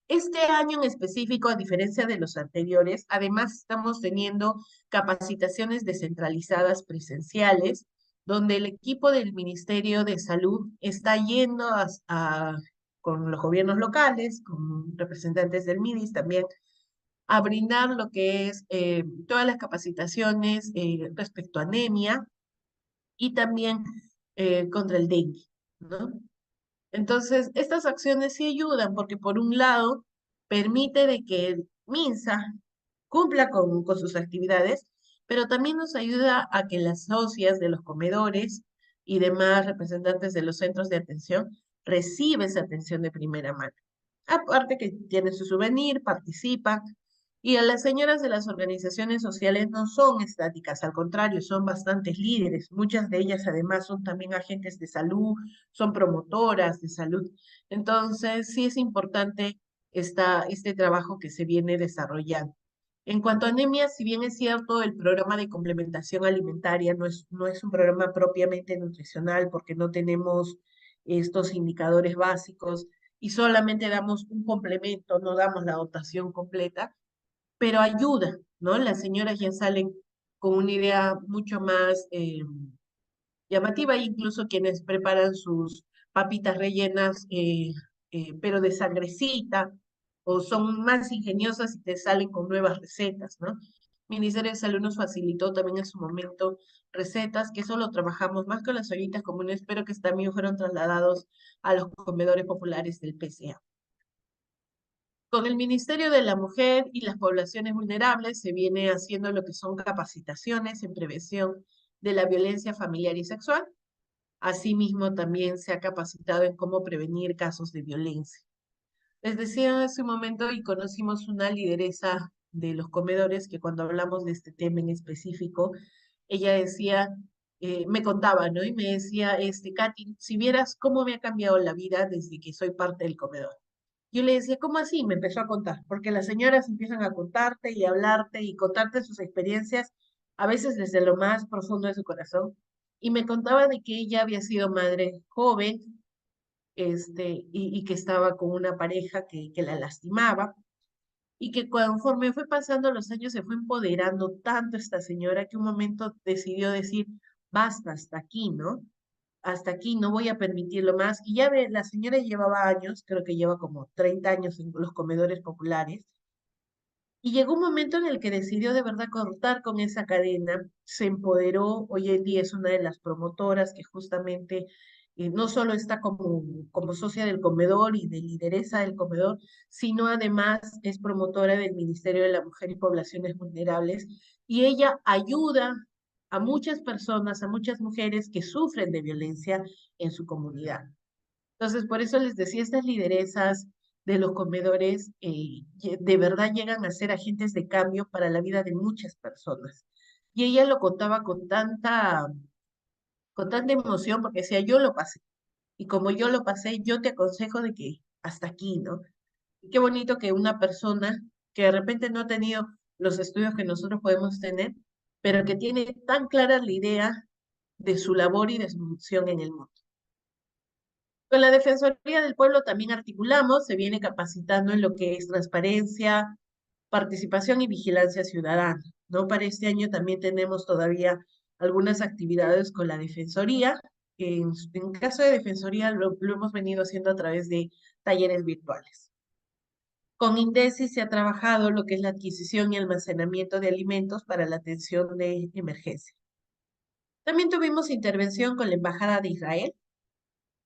Este año en específico, a diferencia de los anteriores, además estamos teniendo capacitaciones descentralizadas presenciales, donde el equipo del Ministerio de Salud está yendo con los gobiernos locales, con representantes del MIDIS también, a brindar lo que es todas las capacitaciones respecto a anemia y también contra el dengue, ¿no? Entonces, estas acciones sí ayudan porque por un lado permite de que el MINSA cumpla con sus actividades, pero también nos ayuda a que las socias de los comedores y demás representantes de los centros de atención reciban esa atención de primera mano. Aparte que tienen su souvenir, participan, y a las señoras de las organizaciones sociales no son estáticas, al contrario, son bastantes líderes. Muchas de ellas además son también agentes de salud, son promotoras de salud. Entonces, sí es importante este trabajo que se viene desarrollando. En cuanto a anemia, si bien es cierto, el programa de complementación alimentaria no es un programa propiamente nutricional porque no tenemos estos indicadores básicos y solamente damos un complemento, no damos la dotación completa, pero ayuda, ¿no? Las señoras ya salen con una idea mucho más llamativa, incluso quienes preparan sus papitas rellenas, pero de sangrecita, o son más ingeniosas y te salen con nuevas recetas, ¿no? Ministerio de Salud nos facilitó también en su momento recetas, que eso lo trabajamos más con las ollitas comunes, pero que también fueron trasladados a los comedores populares del PCA. Con el Ministerio de la Mujer y las poblaciones vulnerables se viene haciendo lo que son capacitaciones en prevención de la violencia familiar y sexual. Asimismo, también se ha capacitado en cómo prevenir casos de violencia. Les decía hace un momento y conocimos una lideresa de los comedores que cuando hablamos de este tema en específico, ella decía, me contaba, ¿no? Y me decía, Katy, si vieras cómo me ha cambiado la vida desde que soy parte del comedor. Yo le decía, ¿cómo así? Me empezó a contar, porque las señoras empiezan a contarte y hablarte y contarte sus experiencias, a veces desde lo más profundo de su corazón. Y me contaba de que ella había sido madre joven, y que estaba con una pareja que la lastimaba, y que conforme fue pasando los años se fue empoderando tanto esta señora que un momento decidió decir, basta, hasta aquí, ¿no? Hasta aquí, no voy a permitirlo más. Y ya ve, la señora llevaba años, creo que lleva como 30 años en los comedores populares, y llegó un momento en el que decidió de verdad cortar con esa cadena, se empoderó, hoy en día es una de las promotoras que justamente no solo está como socia del comedor y de lideresa del comedor, sino además es promotora del Ministerio de la Mujer y Poblaciones Vulnerables, y ella ayuda a muchas personas, a muchas mujeres que sufren de violencia en su comunidad. Entonces, por eso les decía, estas lideresas de los comedores de verdad llegan a ser agentes de cambio para la vida de muchas personas. Y ella lo contaba con tanta emoción porque decía, yo lo pasé. Y como yo lo pasé, yo te aconsejo de que hasta aquí, ¿no? Y qué bonito que una persona que de repente no ha tenido los estudios que nosotros podemos tener, pero que tiene tan clara la idea de su labor y de su función en el mundo. Con la Defensoría del Pueblo también articulamos, se viene capacitando en lo que es transparencia, participación y vigilancia ciudadana, ¿no? Para este año también tenemos todavía algunas actividades con la Defensoría. En caso de Defensoría lo hemos venido haciendo a través de talleres virtuales. Con INDECI se ha trabajado lo que es la adquisición y almacenamiento de alimentos para la atención de emergencia. También tuvimos intervención con la Embajada de Israel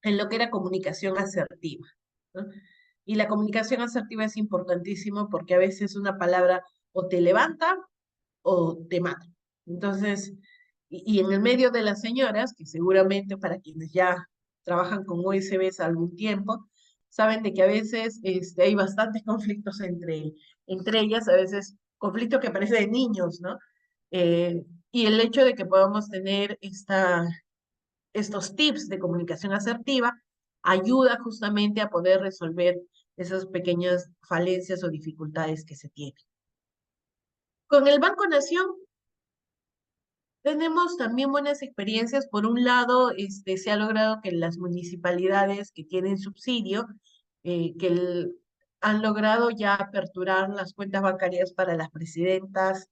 en lo que era comunicación asertiva, ¿no? Y la comunicación asertiva es importantísimo porque a veces una palabra o te levanta o te mata. Entonces, y en el medio de las señoras, que seguramente para quienes ya trabajan con OSBs algún tiempo, saben de que a veces hay bastantes conflictos entre ellas, a veces conflictos que parecen de niños, ¿no? Y el hecho de que podamos tener estos tips de comunicación asertiva ayuda justamente a poder resolver esas pequeñas falencias o dificultades que se tienen. Con el Banco Nación tenemos también buenas experiencias. Por un lado, se ha logrado que las municipalidades que tienen subsidio, han logrado ya aperturar las cuentas bancarias para las presidentas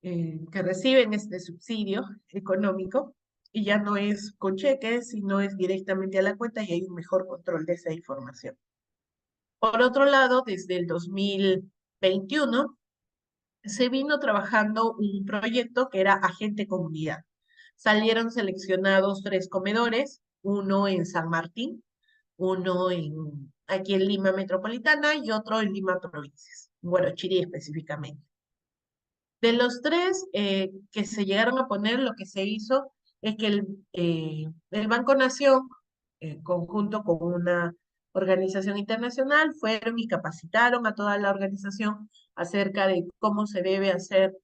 que reciben este subsidio económico, y ya no es con cheques, sino es directamente a la cuenta y hay un mejor control de esa información. Por otro lado, desde el 2021 se vino trabajando un proyecto que era Agente Comunidad. Salieron seleccionados 3 comedores, uno en San Martín, uno aquí en Lima Metropolitana y otro en Lima Provincias, Huarochirí específicamente. De los 3 que se llegaron a poner, lo que se hizo es que el Banco Nación, conjunto con una organización internacional, fueron y capacitaron a toda la organización acerca de cómo se debe hacer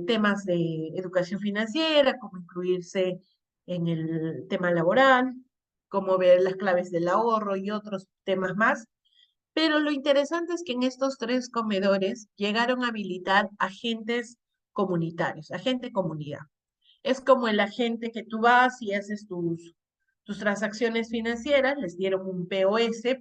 temas de educación financiera, cómo incluirse en el tema laboral, cómo ver las claves del ahorro y otros temas más. Pero lo interesante es que en estos 3 comedores llegaron a habilitar agentes comunitarios, agente comunidad. Es como el agente que tú vas y haces tus transacciones financieras, les dieron un POS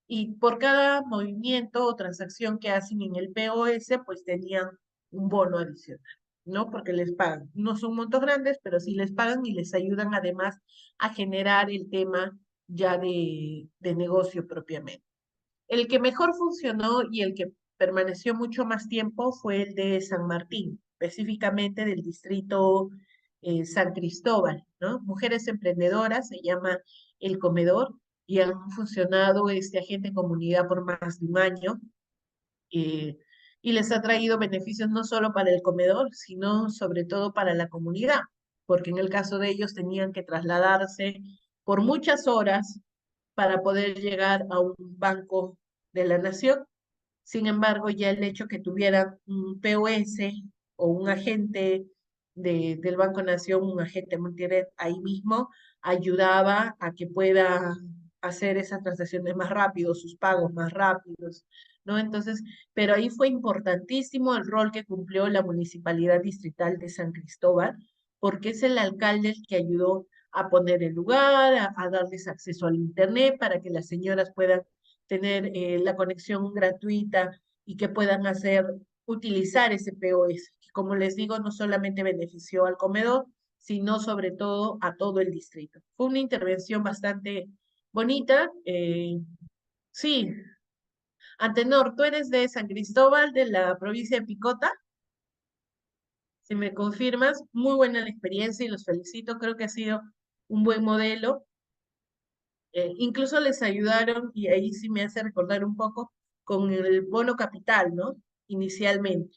y por cada movimiento o transacción que hacen en el POS, pues tenían un bono adicional, ¿no? Porque les pagan. No son montos grandes, pero sí les pagan y les ayudan además a generar el tema ya de negocio propiamente. El que mejor funcionó y el que permaneció mucho más tiempo fue el de San Martín, específicamente del distrito San Cristóbal, ¿no? Mujeres emprendedoras, se llama El Comedor, y han funcionado este agente comunidad por más de un año, eh, y les ha traído beneficios no solo para el comedor, sino sobre todo para la comunidad, porque en el caso de ellos tenían que trasladarse por muchas horas para poder llegar a un banco de la nación. Sin embargo, ya el hecho que tuvieran un POS o un agente del Banco Nación, un agente multired ahí mismo, ayudaba a que pueda hacer esas transacciones más rápido, sus pagos más rápidos, ¿no? Entonces, pero ahí fue importantísimo el rol que cumplió la Municipalidad Distrital de San Cristóbal, porque es el alcalde el que ayudó a poner el lugar, a darles acceso al internet para que las señoras puedan tener la conexión gratuita y que puedan utilizar ese POS, que como les digo, no solamente benefició al comedor, sino sobre todo a todo el distrito. Fue una intervención bastante bonita. Sí, Antenor, tú eres de San Cristóbal, de la provincia de Picota. Si me confirmas, muy buena la experiencia y los felicito. Creo que ha sido un buen modelo. Incluso les ayudaron, y ahí sí me hace recordar un poco, con el bono capital, ¿no? Inicialmente.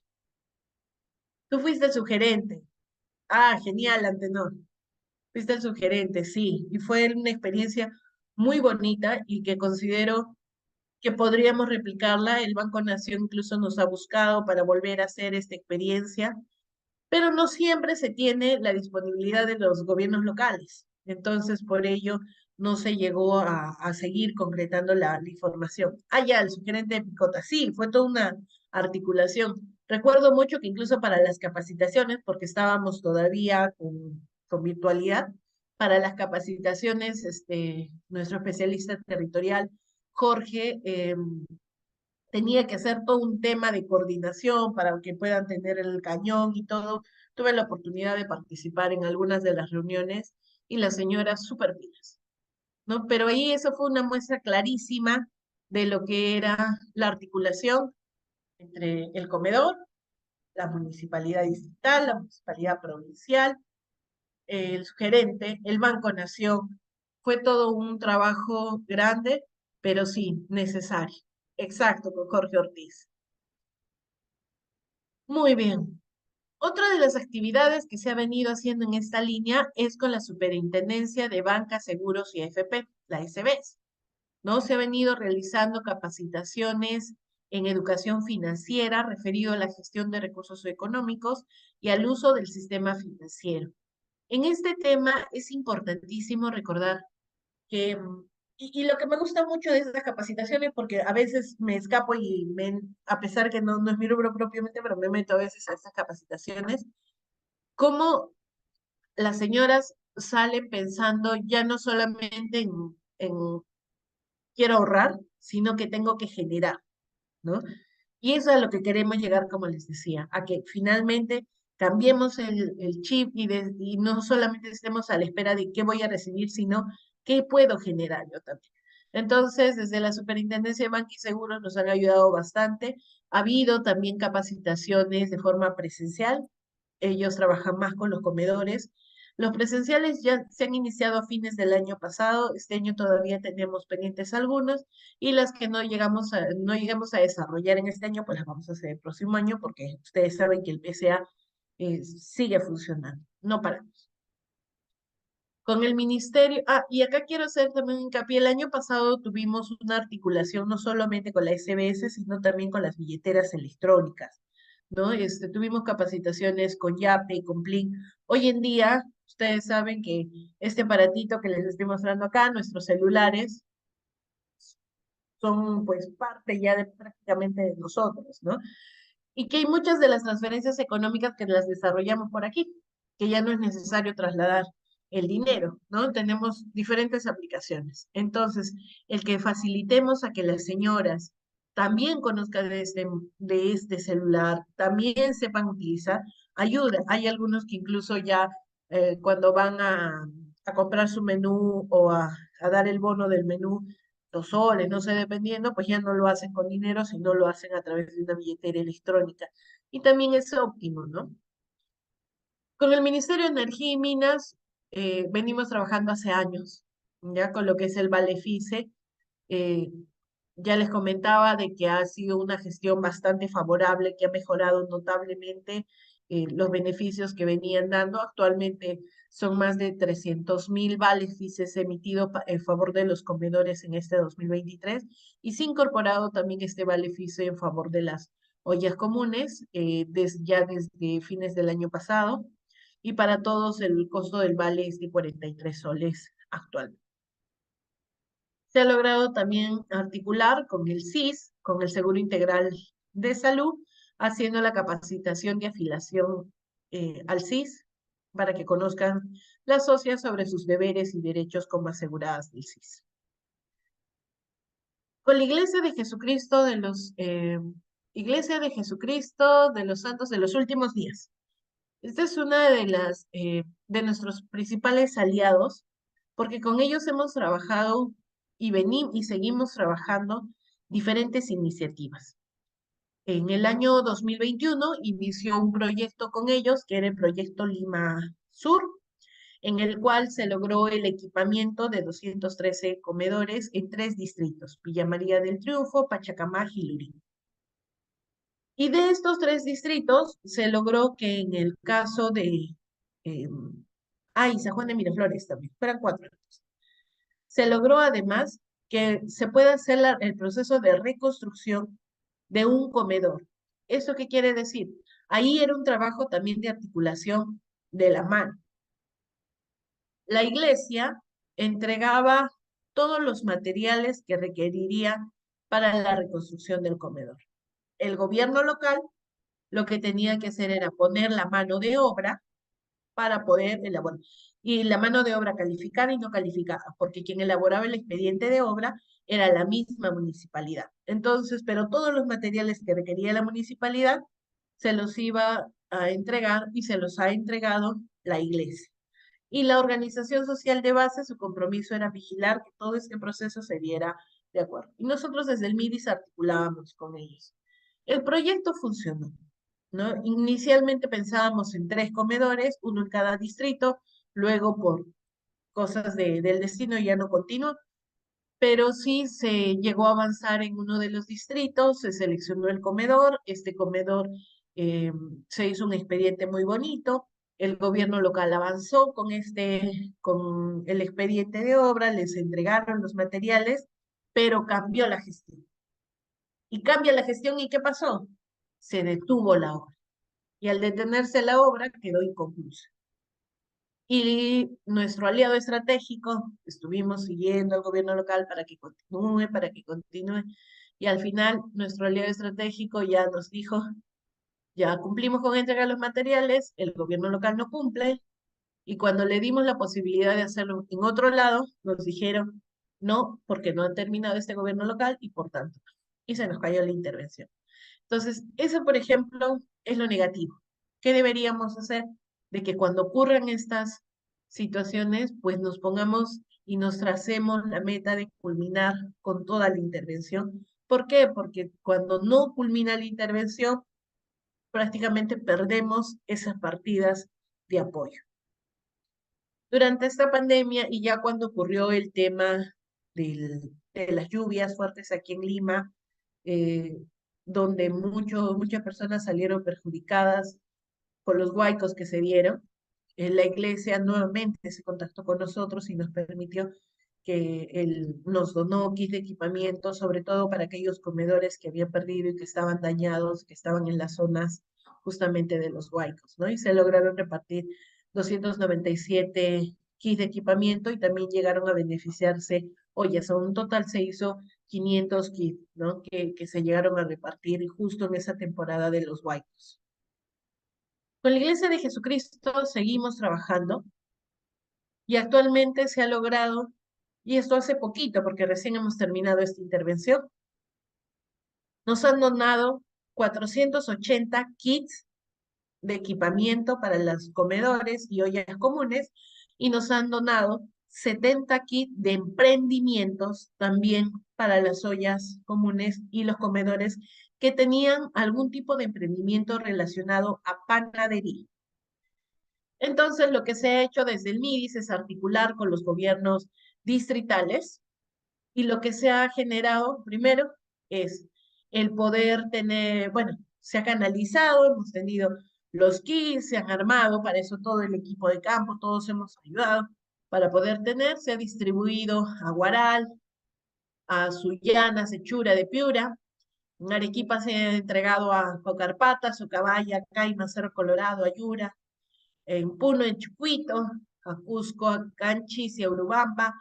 Tú fuiste el sugerente. Ah, genial, Antenor. Fuiste el sugerente, sí. Y fue una experiencia muy bonita y que considero que podríamos replicarla. El Banco Nación incluso nos ha buscado para volver a hacer esta experiencia, pero no siempre se tiene la disponibilidad de los gobiernos locales. Entonces, por ello, no se llegó a seguir concretando la información. Ah, ya, el sugerente de Picota, sí, fue toda una articulación. Recuerdo mucho que incluso para las capacitaciones, porque estábamos todavía con virtualidad, para las capacitaciones, nuestro especialista territorial, Jorge, tenía que hacer todo un tema de coordinación para que puedan tener el cañón y todo. Tuve la oportunidad de participar en algunas de las reuniones y las señoras súper pilas, ¿no? Pero ahí eso fue una muestra clarísima de lo que era la articulación entre el comedor, la municipalidad distrital, la municipalidad provincial, el gerente, el Banco Nación. Fue todo un trabajo grande, pero sí, necesario. Exacto, con Jorge Ortiz. Muy bien. Otra de las actividades que se ha venido haciendo en esta línea es con la Superintendencia de Banca, Seguros y AFP, la SBS, ¿no? Se ha venido realizando capacitaciones en educación financiera referido a la gestión de recursos económicos y al uso del sistema financiero. En este tema es importantísimo recordar que y lo que me gusta mucho de esas capacitaciones, porque a veces me escapo a pesar que no es mi rubro propiamente, pero me meto a veces a estas capacitaciones, cómo las señoras salen pensando ya no solamente en quiero ahorrar, sino que tengo que generar, ¿no? Y eso es a lo que queremos llegar, como les decía, a que finalmente cambiemos el chip y no solamente estemos a la espera de qué voy a recibir, sino qué puedo generar yo también. Entonces, desde la Superintendencia de Banca y Seguros nos han ayudado bastante. Ha habido también capacitaciones de forma presencial. Ellos trabajan más con los comedores. Los presenciales ya se han iniciado a fines del año pasado. Este año todavía tenemos pendientes algunos y las que no llegamos a desarrollar en este año, pues las vamos a hacer el próximo año porque ustedes saben que el PSA sigue funcionando, no paramos. Con el ministerio, y acá quiero hacer también hincapié, el año pasado tuvimos una articulación no solamente con la SBS, sino también con las billeteras electrónicas, ¿no? Tuvimos capacitaciones con Yape y con Plin. Hoy en día, ustedes saben que este aparatito que les estoy mostrando acá, nuestros celulares, son pues parte ya de prácticamente de nosotros, ¿no? Y que hay muchas de las transferencias económicas que las desarrollamos por aquí, que ya no es necesario trasladar el dinero, ¿no? Tenemos diferentes aplicaciones. Entonces, el que facilitemos a que las señoras también conozcan de este celular, también sepan utilizar, ayuda. Hay algunos que incluso ya cuando van a comprar su menú o a dar el bono del menú, los soles, no sé, dependiendo, pues ya no lo hacen con dinero, sino lo hacen a través de una billetera electrónica. Y también es óptimo, ¿no? Con el Ministerio de Energía y Minas venimos trabajando hace años, ya con lo que es el Vale-FICE. eh, ya les comentaba de que ha sido una gestión bastante favorable, que ha mejorado notablemente los beneficios que venían dando. Actualmente son más de 300.000 vales FICES emitidos en favor de los comedores en este 2023 y se ha incorporado también este vale FICE en favor de las ollas comunes ya desde fines del año pasado y para todos el costo del vale es de 43 soles actualmente. Se ha logrado también articular con el SIS, con el Seguro Integral de Salud, haciendo la capacitación de afiliación al SIS para que conozcan las socias sobre sus deberes y derechos como aseguradas del SIS. Con la Iglesia de Jesucristo de los Santos de los Últimos Días. Esta es una de nuestros principales aliados, porque con ellos hemos trabajado y seguimos trabajando diferentes iniciativas. En el año 2021 inició un proyecto con ellos, que era el proyecto Lima Sur, en el cual se logró el equipamiento de 213 comedores en 3 distritos, Villa María del Triunfo, Pachacamac y Lurín. Y de estos 3 distritos se logró que en el caso de eh, San Juan de Miraflores también, fueran 4. Se logró además que se pueda hacer el proceso de reconstrucción de un comedor. ¿Eso qué quiere decir? Ahí era un trabajo también de articulación de la mano. La iglesia entregaba todos los materiales que requeriría para la reconstrucción del comedor. El gobierno local lo que tenía que hacer era poner la mano de obra para poder elaborar. Y la mano de obra calificada y no calificada, porque quien elaboraba el expediente de obra era la misma municipalidad. Entonces, pero todos los materiales que requería la municipalidad se los iba a entregar y se los ha entregado la iglesia. Y la organización social de base, su compromiso era vigilar que todo este proceso se diera de acuerdo. Y nosotros desde el MIDIS articulábamos con ellos. El proyecto funcionó, ¿no? Inicialmente pensábamos en 3 comedores, uno en cada distrito, luego por cosas del destino ya no continuó, pero sí se llegó a avanzar en uno de los distritos, se seleccionó el comedor, este comedor eh, se hizo un expediente muy bonito, el gobierno local avanzó con el expediente de obra, les entregaron los materiales, pero cambió la gestión. Y cambia la gestión, ¿y qué pasó? Se detuvo la obra. Y al detenerse la obra quedó inconclusa. Y nuestro aliado estratégico, estuvimos siguiendo al gobierno local para que continúe, y al final nuestro aliado estratégico ya nos dijo, ya cumplimos con entregar los materiales, el gobierno local no cumple, y cuando le dimos la posibilidad de hacerlo en otro lado, nos dijeron, no, porque no han terminado este gobierno local y por tanto, y se nos cayó la intervención. Entonces, eso, por ejemplo, es lo negativo. ¿Qué deberíamos hacer? De que cuando ocurran estas situaciones, pues nos pongamos y nos tracemos la meta de culminar con toda la intervención. ¿Por qué? Porque cuando no culmina la intervención, prácticamente perdemos esas partidas de apoyo. Durante esta pandemia y ya cuando ocurrió el tema de las lluvias fuertes aquí en Lima, eh, donde muchas personas salieron perjudicadas por los huaicos que se dieron, la iglesia nuevamente se contactó con nosotros y nos permitió que nos donó kits de equipamiento, sobre todo para aquellos comedores que habían perdido y que estaban dañados, que estaban en las zonas justamente de los huaicos, ¿no? Y se lograron repartir 297 kits de equipamiento y también llegaron a beneficiarse, oye, son un total se hizo 500 kits, ¿no? Que se llegaron a repartir justo en esa temporada de los huaicos. Con la Iglesia de Jesucristo seguimos trabajando y actualmente se ha logrado, y esto hace poquito porque recién hemos terminado esta intervención, nos han donado 480 kits de equipamiento para los comedores y ollas comunes y nos han donado 70 kits de emprendimientos también para las ollas comunes y los comedores que tenían algún tipo de emprendimiento relacionado a panadería. Entonces, lo que se ha hecho desde el MIDIS es articular con los gobiernos distritales y lo que se ha generado primero es el poder tener, bueno, se ha canalizado, hemos tenido los kits, se han armado, para eso todo el equipo de campo, todos hemos ayudado para poder tener, se ha distribuido a Guaral, a Sullana, Sechura de Piura, en Arequipa se ha entregado a Cocarpata, Socabaya, Caima, Cerro Colorado, Ayura, en Puno, en Chucuito, a Cusco, a Canchis y a Urubamba,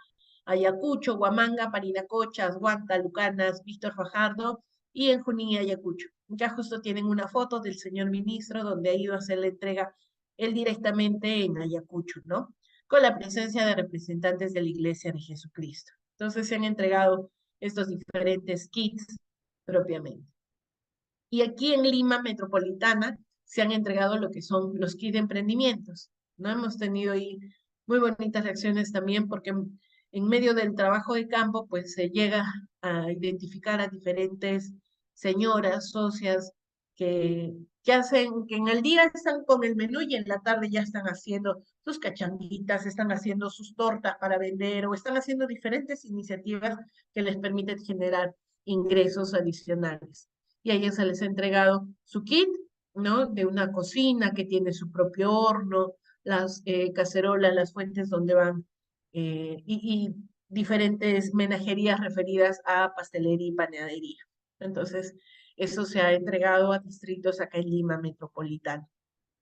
Ayacucho, Huamanga, Parinacocha, Asguanta, Lucanas, Víctor Fajardo y en Junín y Ayacucho. Ya justo tienen una foto del señor ministro donde ha ido a hacer la entrega él directamente en Ayacucho, ¿no? Con la presencia de representantes de la Iglesia de Jesucristo. Entonces se han entregado estos diferentes kits propiamente. Y aquí en Lima Metropolitana se han entregado lo que son los kits de emprendimientos, ¿no? Hemos tenido ahí muy bonitas reacciones también porque en medio del trabajo de campo, pues se llega a identificar a diferentes señoras, socias, que hacen, que en el día están con el menú y en la tarde ya están haciendo sus cachanguitas, están haciendo sus tortas para vender o están haciendo diferentes iniciativas que les permiten generar ingresos adicionales y a ellas se les ha entregado su kit, ¿no? De una cocina que tiene su propio horno, las cacerolas, las fuentes donde van y diferentes menajerías referidas a pastelería y panadería. Entonces, eso se ha entregado a distritos acá en Lima Metropolitana.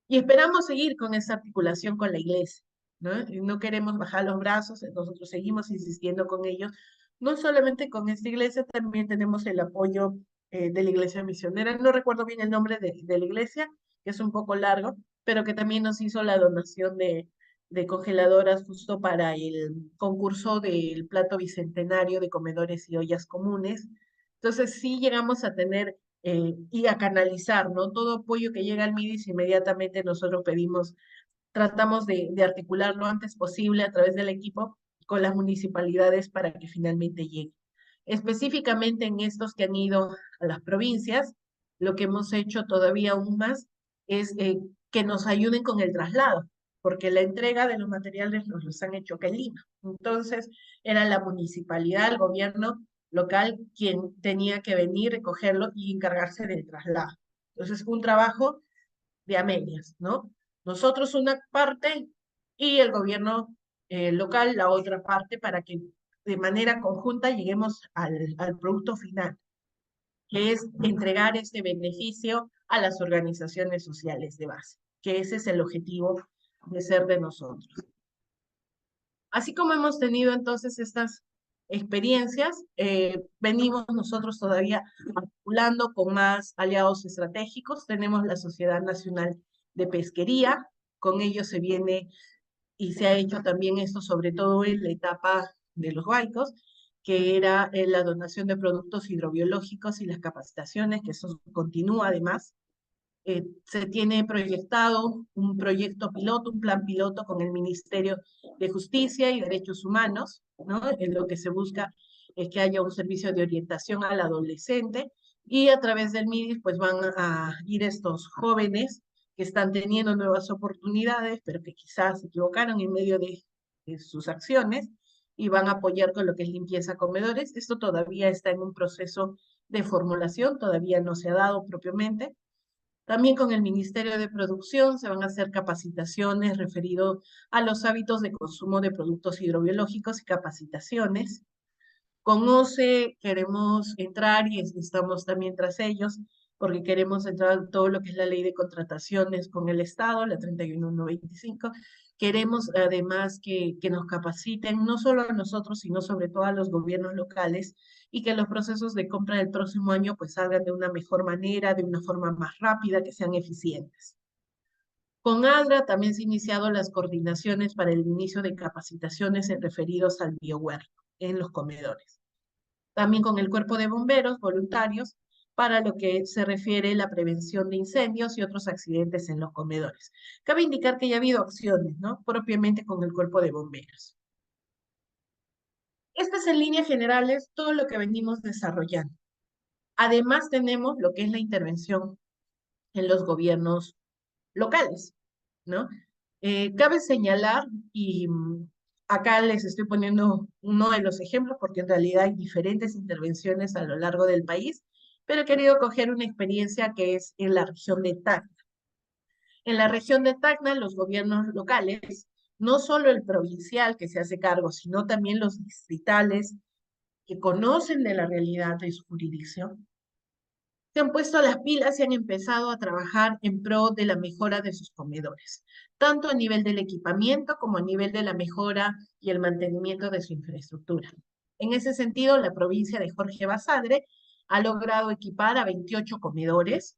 Y esperamos seguir con esta articulación con la iglesia, ¿no? Y no queremos bajar los brazos, nosotros seguimos insistiendo con ellos, no solamente con esta iglesia, también tenemos el apoyo de la iglesia misionera, no recuerdo bien el nombre de la iglesia, que es un poco largo, pero que también nos hizo la donación de congeladoras justo para el concurso del plato bicentenario de comedores y ollas comunes. Entonces sí llegamos a tener y a canalizar, ¿no? Todo apoyo que llega al MIDIS, inmediatamente nosotros pedimos, tratamos de articular lo antes posible a través del equipo con las municipalidades para que finalmente llegue. Específicamente en estos que han ido a las provincias, lo que hemos hecho todavía aún más es que nos ayuden con el traslado, porque la entrega de los materiales los han hecho acá en Lima. Entonces, era la municipalidad, el gobierno local quien tenía que venir, recogerlo y encargarse del traslado. Entonces, un trabajo de a medias, ¿no? Nosotros una parte y el gobierno local la otra parte para que de manera conjunta lleguemos al producto final, que es entregar este beneficio a las organizaciones sociales de base, que ese es el objetivo de ser de nosotros. Así como hemos tenido entonces estas experiencias, venimos nosotros todavía articulando con más aliados estratégicos. Tenemos la Sociedad Nacional de Pesquería, con ellos se viene y se ha hecho también esto, sobre todo en la etapa de los huaicos, que era la donación de productos hidrobiológicos y las capacitaciones, que eso continúa además. Se tiene proyectado un proyecto piloto, un plan piloto con el Ministerio de Justicia y Derechos Humanos, ¿no? En lo que se busca es que haya un servicio de orientación al adolescente y a través del MIDIS pues van a ir estos jóvenes que están teniendo nuevas oportunidades, pero que quizás se equivocaron en medio de sus acciones y van a apoyar con lo que es limpieza comedores. Esto todavía está en un proceso de formulación, todavía no se ha dado propiamente. También con el Ministerio de Producción se van a hacer capacitaciones referido a los hábitos de consumo de productos hidrobiológicos y capacitaciones. Con OCE queremos entrar y estamos también tras ellos porque queremos entrar en todo lo que es la ley de contrataciones con el Estado, la 31125. Queremos además que nos capaciten no solo a nosotros, sino sobre todo a los gobiernos locales y que los procesos de compra del próximo año pues salgan de una mejor manera, de una forma más rápida, que sean eficientes. Con ADRA también se han iniciado las coordinaciones para el inicio de capacitaciones referidos al biohuerto en los comedores. También con el Cuerpo de Bomberos voluntarios para lo que se refiere a la prevención de incendios y otros accidentes en los comedores. Cabe indicar que ya ha habido acciones, ¿no? Propiamente con el Cuerpo de Bomberos. Este es en líneas generales todo lo que venimos desarrollando. Además tenemos lo que es la intervención en los gobiernos locales, ¿no? Cabe señalar, y acá les estoy poniendo uno de los ejemplos, porque en realidad hay diferentes intervenciones a lo largo del país, pero he querido coger una experiencia que es en la región de Tacna. En la región de Tacna, los gobiernos locales, no solo el provincial que se hace cargo, sino también los distritales que conocen de la realidad de su jurisdicción, se han puesto las pilas y han empezado a trabajar en pro de la mejora de sus comedores, tanto a nivel del equipamiento como a nivel de la mejora y el mantenimiento de su infraestructura. En ese sentido, la provincia de Jorge Basadre ha logrado equipar a 28 comedores.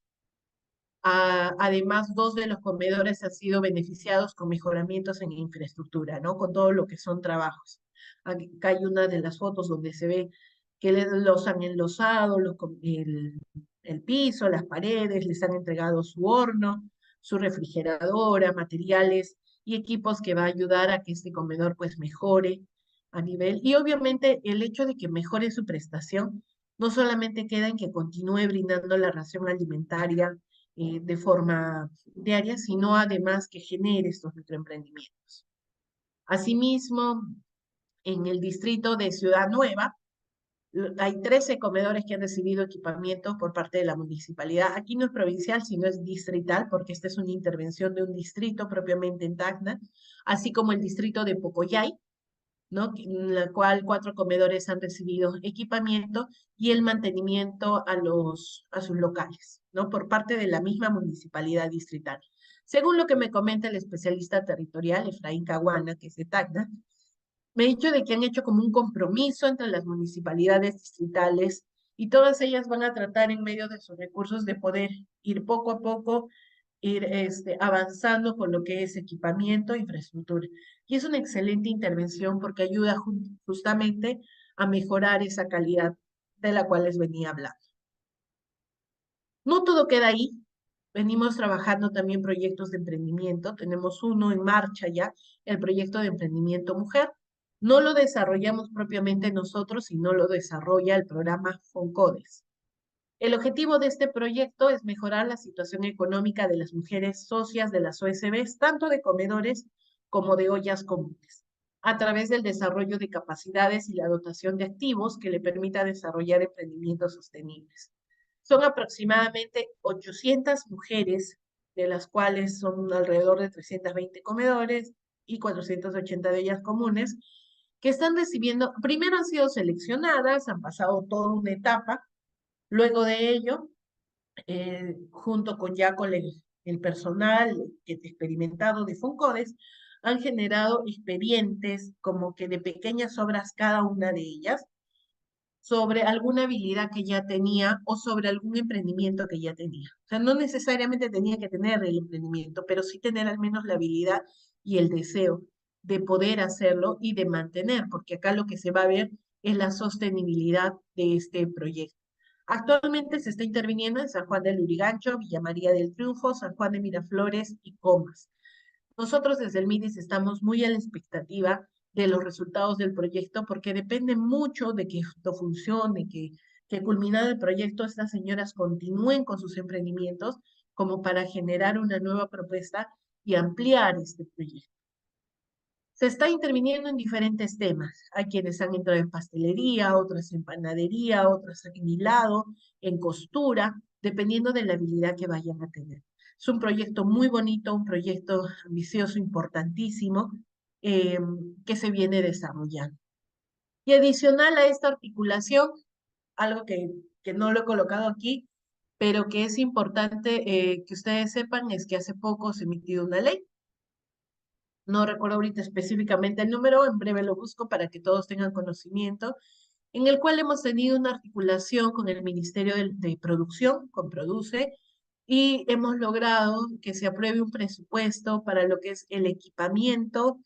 Además, 2 de los comedores han sido beneficiados con mejoramientos en infraestructura, ¿no? Con todo lo que son trabajos. Acá hay una de las fotos donde se ve que los han enlosado, el piso, las paredes, les han entregado su horno, su refrigeradora, materiales y equipos que va a ayudar a que este comedor pues mejore a nivel. Y obviamente el hecho de que mejore su prestación no solamente queda en que continúe brindando la ración alimentaria de forma diaria, sino además que genere estos microemprendimientos. Asimismo, en el distrito de Ciudad Nueva, hay 13 comedores que han recibido equipamiento por parte de la municipalidad. Aquí no es provincial, sino es distrital, porque esta es una intervención de un distrito propiamente en Tacna, así como el distrito de Pocoyay, ¿no? En la cual 4 comedores han recibido equipamiento y el mantenimiento a sus locales, ¿no? Por parte de la misma municipalidad distrital. Según lo que me comenta el especialista territorial, Efraín Caguana, que es de Tacna, me ha dicho de que han hecho como un compromiso entre las municipalidades distritales y todas ellas van a tratar en medio de sus recursos de poder ir poco a poco, ir avanzando con lo que es equipamiento e infraestructura. Y es una excelente intervención porque ayuda justamente a mejorar esa calidad de la cual les venía hablando. No todo queda ahí. Venimos trabajando también proyectos de emprendimiento. Tenemos uno en marcha ya, el proyecto de emprendimiento mujer. No lo desarrollamos propiamente nosotros, sino lo desarrolla el programa FONCODES. El objetivo de este proyecto es mejorar la situación económica de las mujeres socias de las OSBs, tanto de comedores como de ollas comunes, a través del desarrollo de capacidades y la dotación de activos que le permita desarrollar emprendimientos sostenibles. Son aproximadamente 800 mujeres, de las cuales son alrededor de 320 comedores y 480 de ellas comunes, que están recibiendo, primero han sido seleccionadas, han pasado toda una etapa, luego de ello, junto con ya con el personal experimentado de FONCODES, han generado expedientes como que de pequeñas obras cada una de ellas, sobre alguna habilidad que ya tenía o sobre algún emprendimiento que ya tenía. O sea, no necesariamente tenía que tener el emprendimiento, pero sí tener al menos la habilidad y el deseo de poder hacerlo y de mantener, porque acá lo que se va a ver es la sostenibilidad de este proyecto. Actualmente se está interviniendo en San Juan del Lurigancho, Villa María del Triunfo, San Juan de Miraflores y Comas. Nosotros desde el MIDIS estamos muy a la expectativa de los resultados del proyecto porque depende mucho de que esto funcione, que culminado el proyecto estas señoras continúen con sus emprendimientos como para generar una nueva propuesta y ampliar este proyecto. Se está interviniendo en diferentes temas. Hay quienes han entrado en pastelería, otras en panadería, otras en hilado, en costura, dependiendo de la habilidad que vayan a tener. Es un proyecto muy bonito, un proyecto ambicioso, importantísimo, eh, que se viene desarrollando. Y adicional a esta articulación, algo que no lo he colocado aquí, pero que es importante que ustedes sepan, es que hace poco se emitió una ley. No recuerdo ahorita específicamente el número, en breve lo busco para que todos tengan conocimiento, en el cual hemos tenido una articulación con el Ministerio de Producción, con Produce, y hemos logrado que se apruebe un presupuesto para lo que es el equipamiento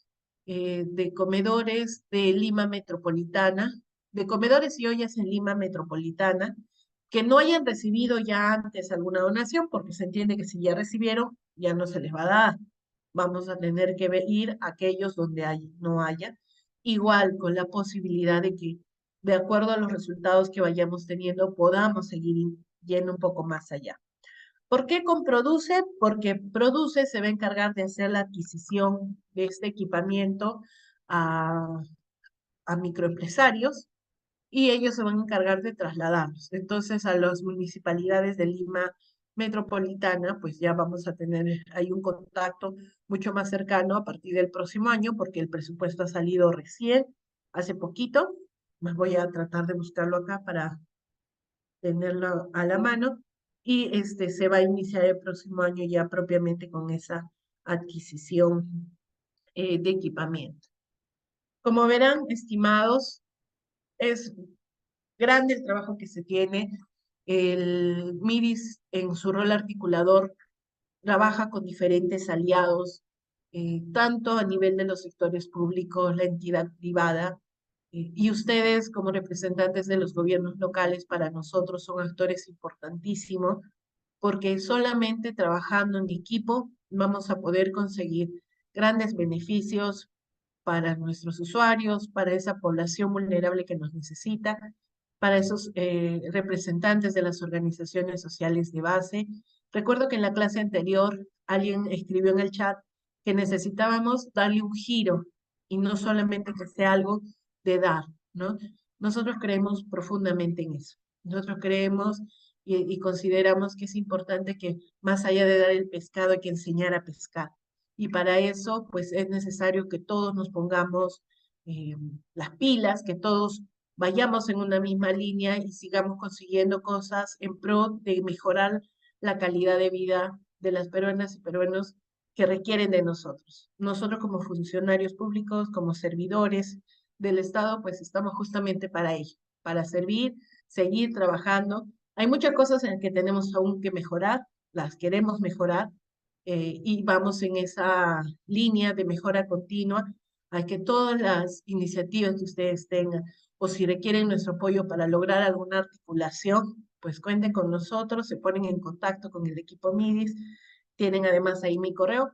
de comedores de Lima Metropolitana, de comedores y ollas en Lima Metropolitana, que no hayan recibido ya antes alguna donación, porque se entiende que si ya recibieron, ya no se les va a dar. Vamos a tener que ir a aquellos donde no haya, igual con la posibilidad de que, de acuerdo a los resultados que vayamos teniendo, podamos seguir yendo un poco más allá. ¿Por qué con Produce? Porque Produce se va a encargar de hacer la adquisición de este equipamiento a, a microempresarios y ellos se van a encargar de trasladarlos. Entonces, a las municipalidades de Lima Metropolitana, pues ya vamos a tener ahí un contacto mucho más cercano a partir del próximo año, porque el presupuesto ha salido recién, hace poquito. Más voy a tratar de buscarlo acá para tenerlo a la mano. Y se va a iniciar el próximo año ya propiamente con esa adquisición de equipamiento. Como verán, estimados, es grande el trabajo que se tiene. El MIDIS en su rol articulador trabaja con diferentes aliados, tanto a nivel de los sectores públicos, la entidad privada, y ustedes como representantes de los gobiernos locales para nosotros son actores importantísimos, porque solamente trabajando en equipo vamos a poder conseguir grandes beneficios para nuestros usuarios, para esa población vulnerable que nos necesita, para esos representantes de las organizaciones sociales de base. Recuerdo que en la clase anterior alguien escribió en el chat que necesitábamos darle un giro y no solamente que sea algo de dar, ¿no? Nosotros creemos profundamente en eso. Nosotros creemos y consideramos que es importante que más allá de dar el pescado hay que enseñar a pescar. Y para eso, pues es necesario que todos nos pongamos las pilas, que todos vayamos en una misma línea y sigamos consiguiendo cosas en pro de mejorar la calidad de vida de las peruanas y peruanos que requieren de nosotros. Nosotros como funcionarios públicos, como servidores del Estado, pues estamos justamente para ello, para servir, seguir trabajando. Hay muchas cosas en las que tenemos aún que mejorar, las queremos mejorar, y vamos en esa línea de mejora continua a que todas las iniciativas que ustedes tengan o si requieren nuestro apoyo para lograr alguna articulación, pues cuenten con nosotros, se ponen en contacto con el equipo MIDIS, tienen además ahí mi correo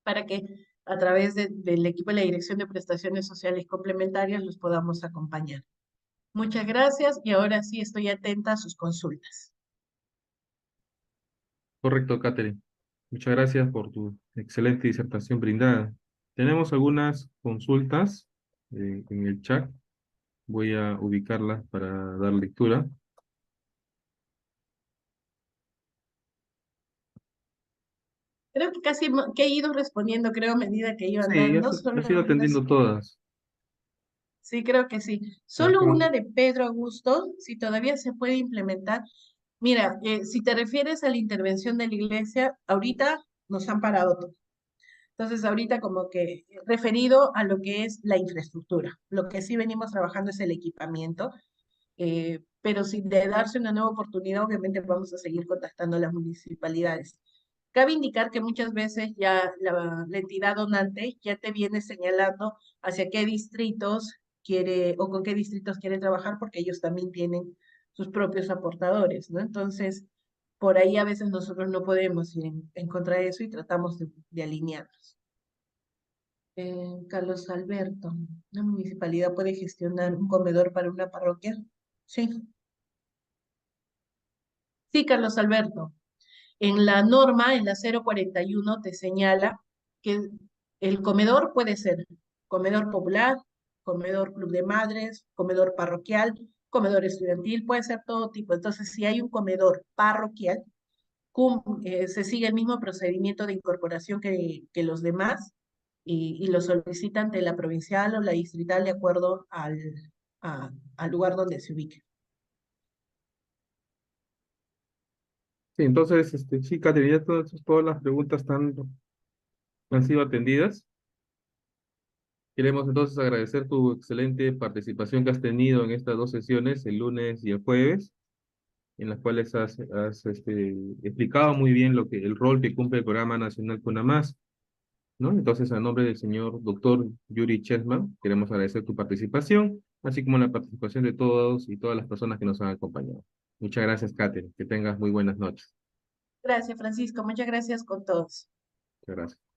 para que a través del equipo de la Dirección de Prestaciones Sociales Complementarias los podamos acompañar. Muchas gracias y ahora sí estoy atenta a sus consultas. Correcto, Catherine. Muchas gracias por tu excelente disertación brindada. Tenemos algunas consultas en el chat. Voy a ubicarlas para dar lectura. Creo que casi que he ido respondiendo, creo, a medida que iba Sí, andando. has ido atendiendo todas. Sí, creo que sí. Solo Ajá. una de Pedro Augusto, si todavía se puede implementar. Mira, si te refieres a la intervención de la iglesia, ahorita nos han parado todo. Entonces, ahorita como que referido a lo que es la infraestructura, lo que sí venimos trabajando es el equipamiento, pero si de darse una nueva oportunidad, obviamente vamos a seguir contactando a las municipalidades. Cabe indicar que muchas veces ya la entidad donante ya te viene señalando hacia qué distritos quiere o con qué distritos quiere trabajar porque ellos también tienen sus propios aportadores, ¿no? Entonces, por ahí a veces nosotros no podemos ir en contra de eso y tratamos de alinearnos. Carlos Alberto, ¿una municipalidad puede gestionar un comedor para una parroquia? Sí, sí, Carlos Alberto. En la norma, en la 041, te señala que el comedor puede ser comedor popular, comedor club de madres, comedor parroquial, comedor estudiantil, puede ser todo tipo. Entonces, si hay un comedor parroquial, se sigue el mismo procedimiento de incorporación que los demás y lo solicitan ante la provincial o la distrital de acuerdo al lugar donde se ubique. Sí, entonces, sí, Caterina, todas las preguntas han sido atendidas. Queremos entonces agradecer tu excelente participación que has tenido en estas dos sesiones, el lunes y el jueves, en las cuales has explicado muy bien el rol que cumple el Programa Nacional CONAMAS, ¿no? Entonces, a nombre del señor doctor Yuri Chesman, queremos agradecer tu participación, así como la participación de todos y todas las personas que nos han acompañado. Muchas gracias, Katherine. Que tengas muy buenas noches. Gracias, Francisco. Muchas gracias con todos. Muchas gracias.